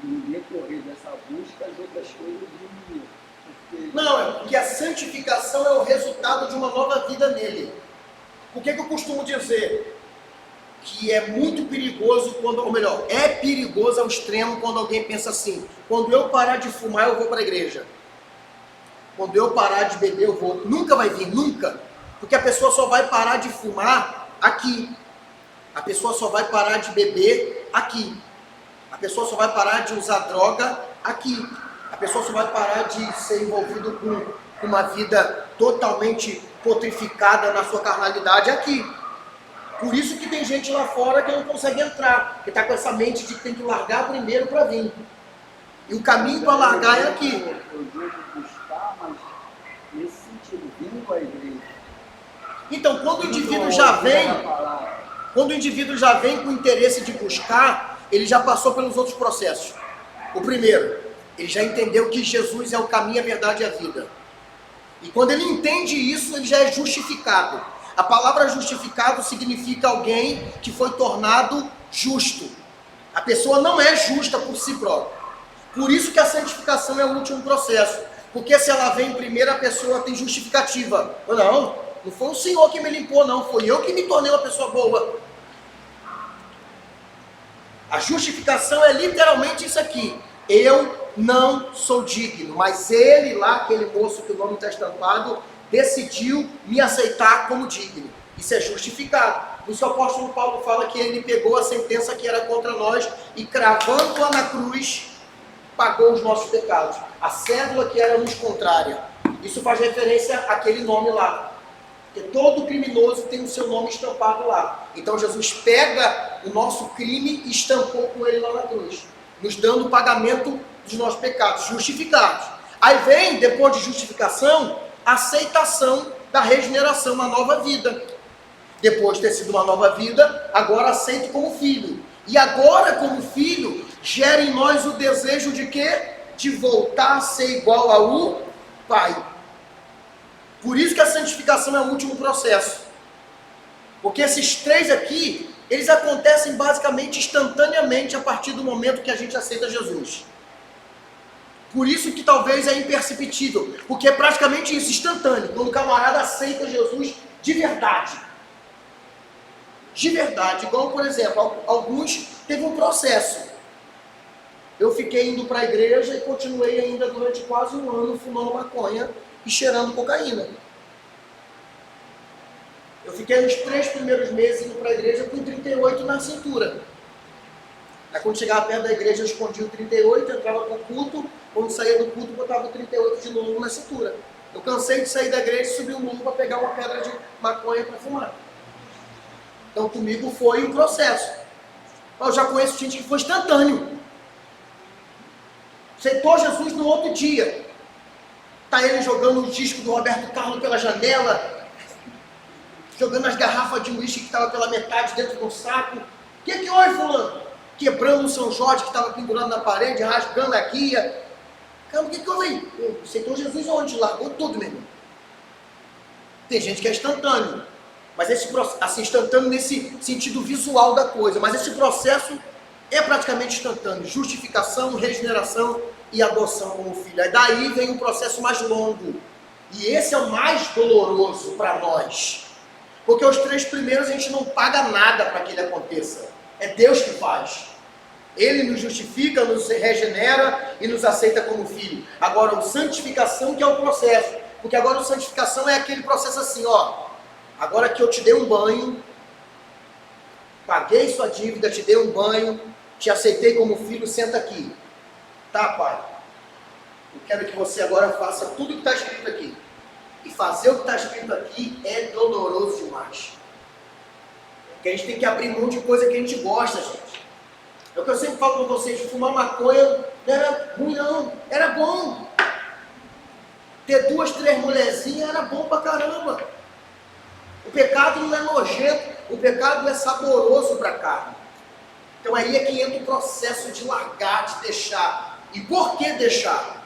no decorrer dessa busca as outras coisas diminuem. Não, é porque a santificação é o resultado de uma nova vida nele. Por que eu costumo dizer que é muito perigoso quando, ou melhor, é perigoso ao extremo quando alguém pensa assim: quando eu parar de fumar eu vou para a igreja, quando eu parar de beber eu vou. Nunca vai vir, nunca, porque a pessoa só vai parar de fumar aqui, a pessoa só vai parar de beber aqui, a pessoa só vai parar de usar droga aqui. A pessoa só vai parar de ser envolvido com uma vida totalmente potrificada na sua carnalidade aqui. Por isso que tem gente lá fora que não consegue entrar, que está com essa mente de que tem que largar primeiro para vir. E o caminho para largar é aqui. Eu digo buscar, mas nesse sentido, vindo à igreja. Então, quando o indivíduo já vem com o interesse de buscar, ele já passou pelos outros processos. O primeiro, ele já entendeu que Jesus é o caminho, a verdade e a vida. E quando ele entende isso, ele já é justificado. A palavra justificado significa alguém que foi tornado justo. A pessoa não é justa por si própria. Por isso que a santificação é o último processo. Porque se ela vem primeiro, a pessoa tem justificativa. Não foi o Senhor que me limpou, não. Foi eu que me tornei uma pessoa boa. A justificação é literalmente isso aqui. Eu não sou digno, mas ele lá, aquele moço que o nome está estampado, decidiu me aceitar como digno. Isso é justificado. Por isso o apóstolo Paulo fala que ele pegou a sentença que era contra nós e cravando-a na cruz, pagou os nossos pecados. A cédula que era nos contrária. Isso faz referência àquele nome lá. Porque todo criminoso tem o seu nome estampado lá. Então Jesus pega o nosso crime e estampou com ele lá na cruz, nos dando o pagamento dos nossos pecados, justificados. Aí vem, depois de justificação, a aceitação da regeneração, uma nova vida. Depois de ter sido uma nova vida, agora aceito como filho. E agora, como filho, gera em nós o desejo de quê? De voltar a ser igual ao Pai. Por isso que a santificação é o último processo. Porque esses três aqui, eles acontecem basicamente instantaneamente a partir do momento que a gente aceita Jesus. Por isso que talvez é imperceptível, porque é praticamente isso, instantâneo, quando o camarada aceita Jesus de verdade. De verdade, igual, por exemplo, alguns teve um processo. Eu fiquei indo para a igreja e continuei ainda durante quase um ano fumando maconha e cheirando cocaína. Eu fiquei nos 3 primeiros meses indo para a igreja com 38 na cintura. Aí quando chegava perto da igreja eu escondia o 38, entrava com o culto, quando saía do culto botava o 38 de novo na cintura. Eu cansei de sair da igreja e subir um morro para pegar uma pedra de maconha para fumar. Então comigo foi um processo. Eu já conheço gente que foi instantâneo. Aceitou Jesus no outro dia. Está ele jogando o disco do Roberto Carlos pela janela, jogando as garrafas de uísque que estavam pela metade dentro do saco. O que houve, fulano? Quebrando o São Jorge que estava pendurado na parede, rasgando a guia. Cara, o que houve aí? Aceitou Jesus onde? Largou tudo, meu irmão. Tem gente que é instantâneo. Mas esse assim, instantâneo nesse sentido visual da coisa. Mas esse processo é praticamente instantâneo. Justificação, regeneração e adoção como filho. Aí daí vem um processo mais longo. E esse é o mais doloroso para nós. Porque os 3 primeiros a gente não paga nada para que ele aconteça. É Deus que faz. Ele nos justifica, nos regenera e nos aceita como filho. Agora, a santificação que é o processo. Porque agora a santificação é aquele processo assim, ó. Agora que eu te dei um banho, paguei sua dívida, te dei um banho, te aceitei como filho, senta aqui. Tá, pai? Eu quero que você agora faça tudo que está escrito aqui. E fazer o que está escrito aqui é doloroso demais. Porque a gente tem que abrir mão de coisa que a gente gosta, gente. É o que eu sempre falo para vocês, fumar maconha não era ruim não, era bom. Ter 2, 3 mulherzinhas era bom pra caramba. O pecado não é nojento, o pecado é saboroso para a carne. Então aí é que entra o processo de largar, de deixar. E por que deixar?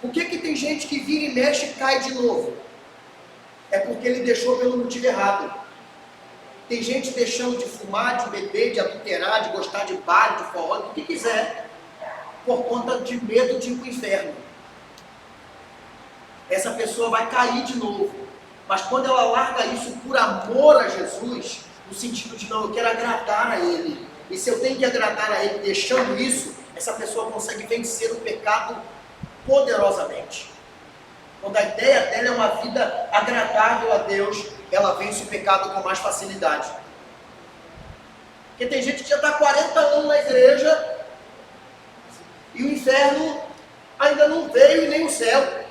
Por que tem gente que vira e mexe e cai de novo? É porque ele deixou pelo motivo errado. Tem gente deixando de fumar, de beber, de adulterar, de gostar de bar, de forró, do que quiser, por conta de medo de ir para o inferno. Essa pessoa vai cair de novo. Mas quando ela larga isso por amor a Jesus, no sentido de não, eu quero agradar a Ele. E se eu tenho que agradar a Ele deixando isso, essa pessoa consegue vencer o pecado poderosamente. Quando a ideia dela é uma vida agradável a Deus, ela vence o pecado com mais facilidade. Porque tem gente que já está 40 anos na igreja e o inferno ainda não veio e nem o céu.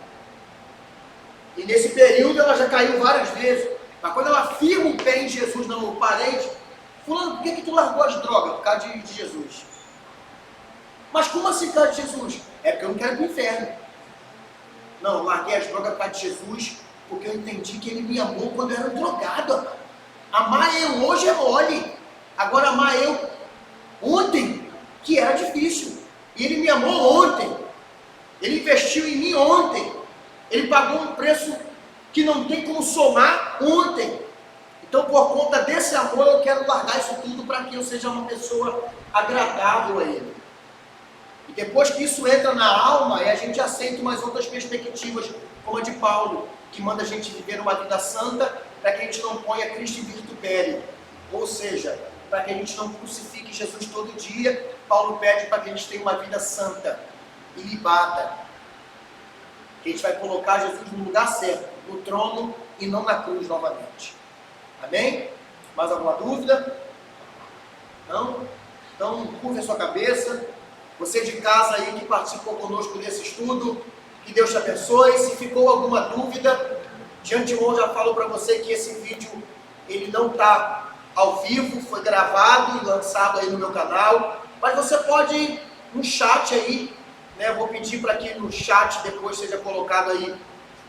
E nesse período ela já caiu várias vezes. Mas quando ela firma o pé em Jesus no parede, fulano, por que tu largou as drogas? Por causa de Jesus. Mas como assim por causa de Jesus? É porque eu não quero ir para o inferno. Não, eu larguei as drogas por causa de Jesus, porque eu entendi que ele me amou quando eu era um drogado. Amar eu hoje é mole. Agora amar eu ontem, que era difícil. E ele me amou ontem. Ele investiu em mim ontem. Ele pagou um preço que não tem como somar ontem. Então, por conta desse amor, eu quero largar isso tudo para que eu seja uma pessoa agradável a Ele. E depois que isso entra na alma, a gente aceita umas outras perspectivas, como a de Paulo, que manda a gente viver uma vida santa, para que a gente não ponha Cristo em vitupério. Ou seja, para que a gente não crucifique Jesus todo dia, Paulo pede para que a gente tenha uma vida santa, ilibada. Que a gente vai colocar Jesus no lugar certo, no trono e não na cruz novamente. Amém? Mais alguma dúvida? Não? Então, curva a sua cabeça. Você de casa aí que participou conosco desse estudo, que Deus te abençoe. Se ficou alguma dúvida, de antemão já falo para você que esse vídeo ele não está ao vivo, foi gravado e lançado aí no meu canal. Mas você pode ir no chat aí, né? Eu vou pedir para que no chat depois seja colocado aí,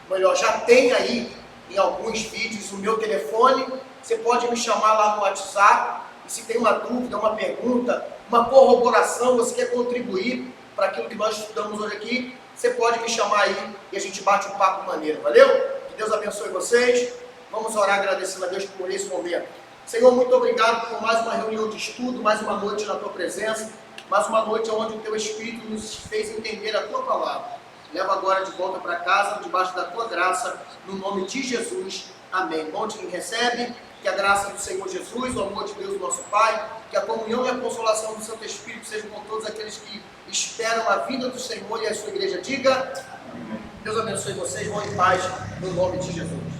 melhor, já tem aí em alguns vídeos o meu telefone. Você pode me chamar lá no WhatsApp. E se tem uma dúvida, uma pergunta, uma corroboração, você quer contribuir para aquilo que nós estudamos hoje aqui, você pode me chamar aí e a gente bate um papo maneiro, valeu? Que Deus abençoe vocês. Vamos orar agradecendo a Deus por esse momento. Senhor, muito obrigado por mais uma reunião de estudo, mais uma noite na Tua presença, mais uma noite onde o Teu Espírito nos fez entender a Tua palavra. Leva agora de volta para casa, debaixo da Tua graça, no nome de Jesus. Amém. Bom quem recebe, que a graça do Senhor Jesus, o amor de Deus, nosso Pai, que a comunhão e a consolação do Santo Espírito sejam com todos aqueles que esperam a vinda do Senhor e a sua igreja. Diga, Deus abençoe vocês, vão em paz, no nome de Jesus.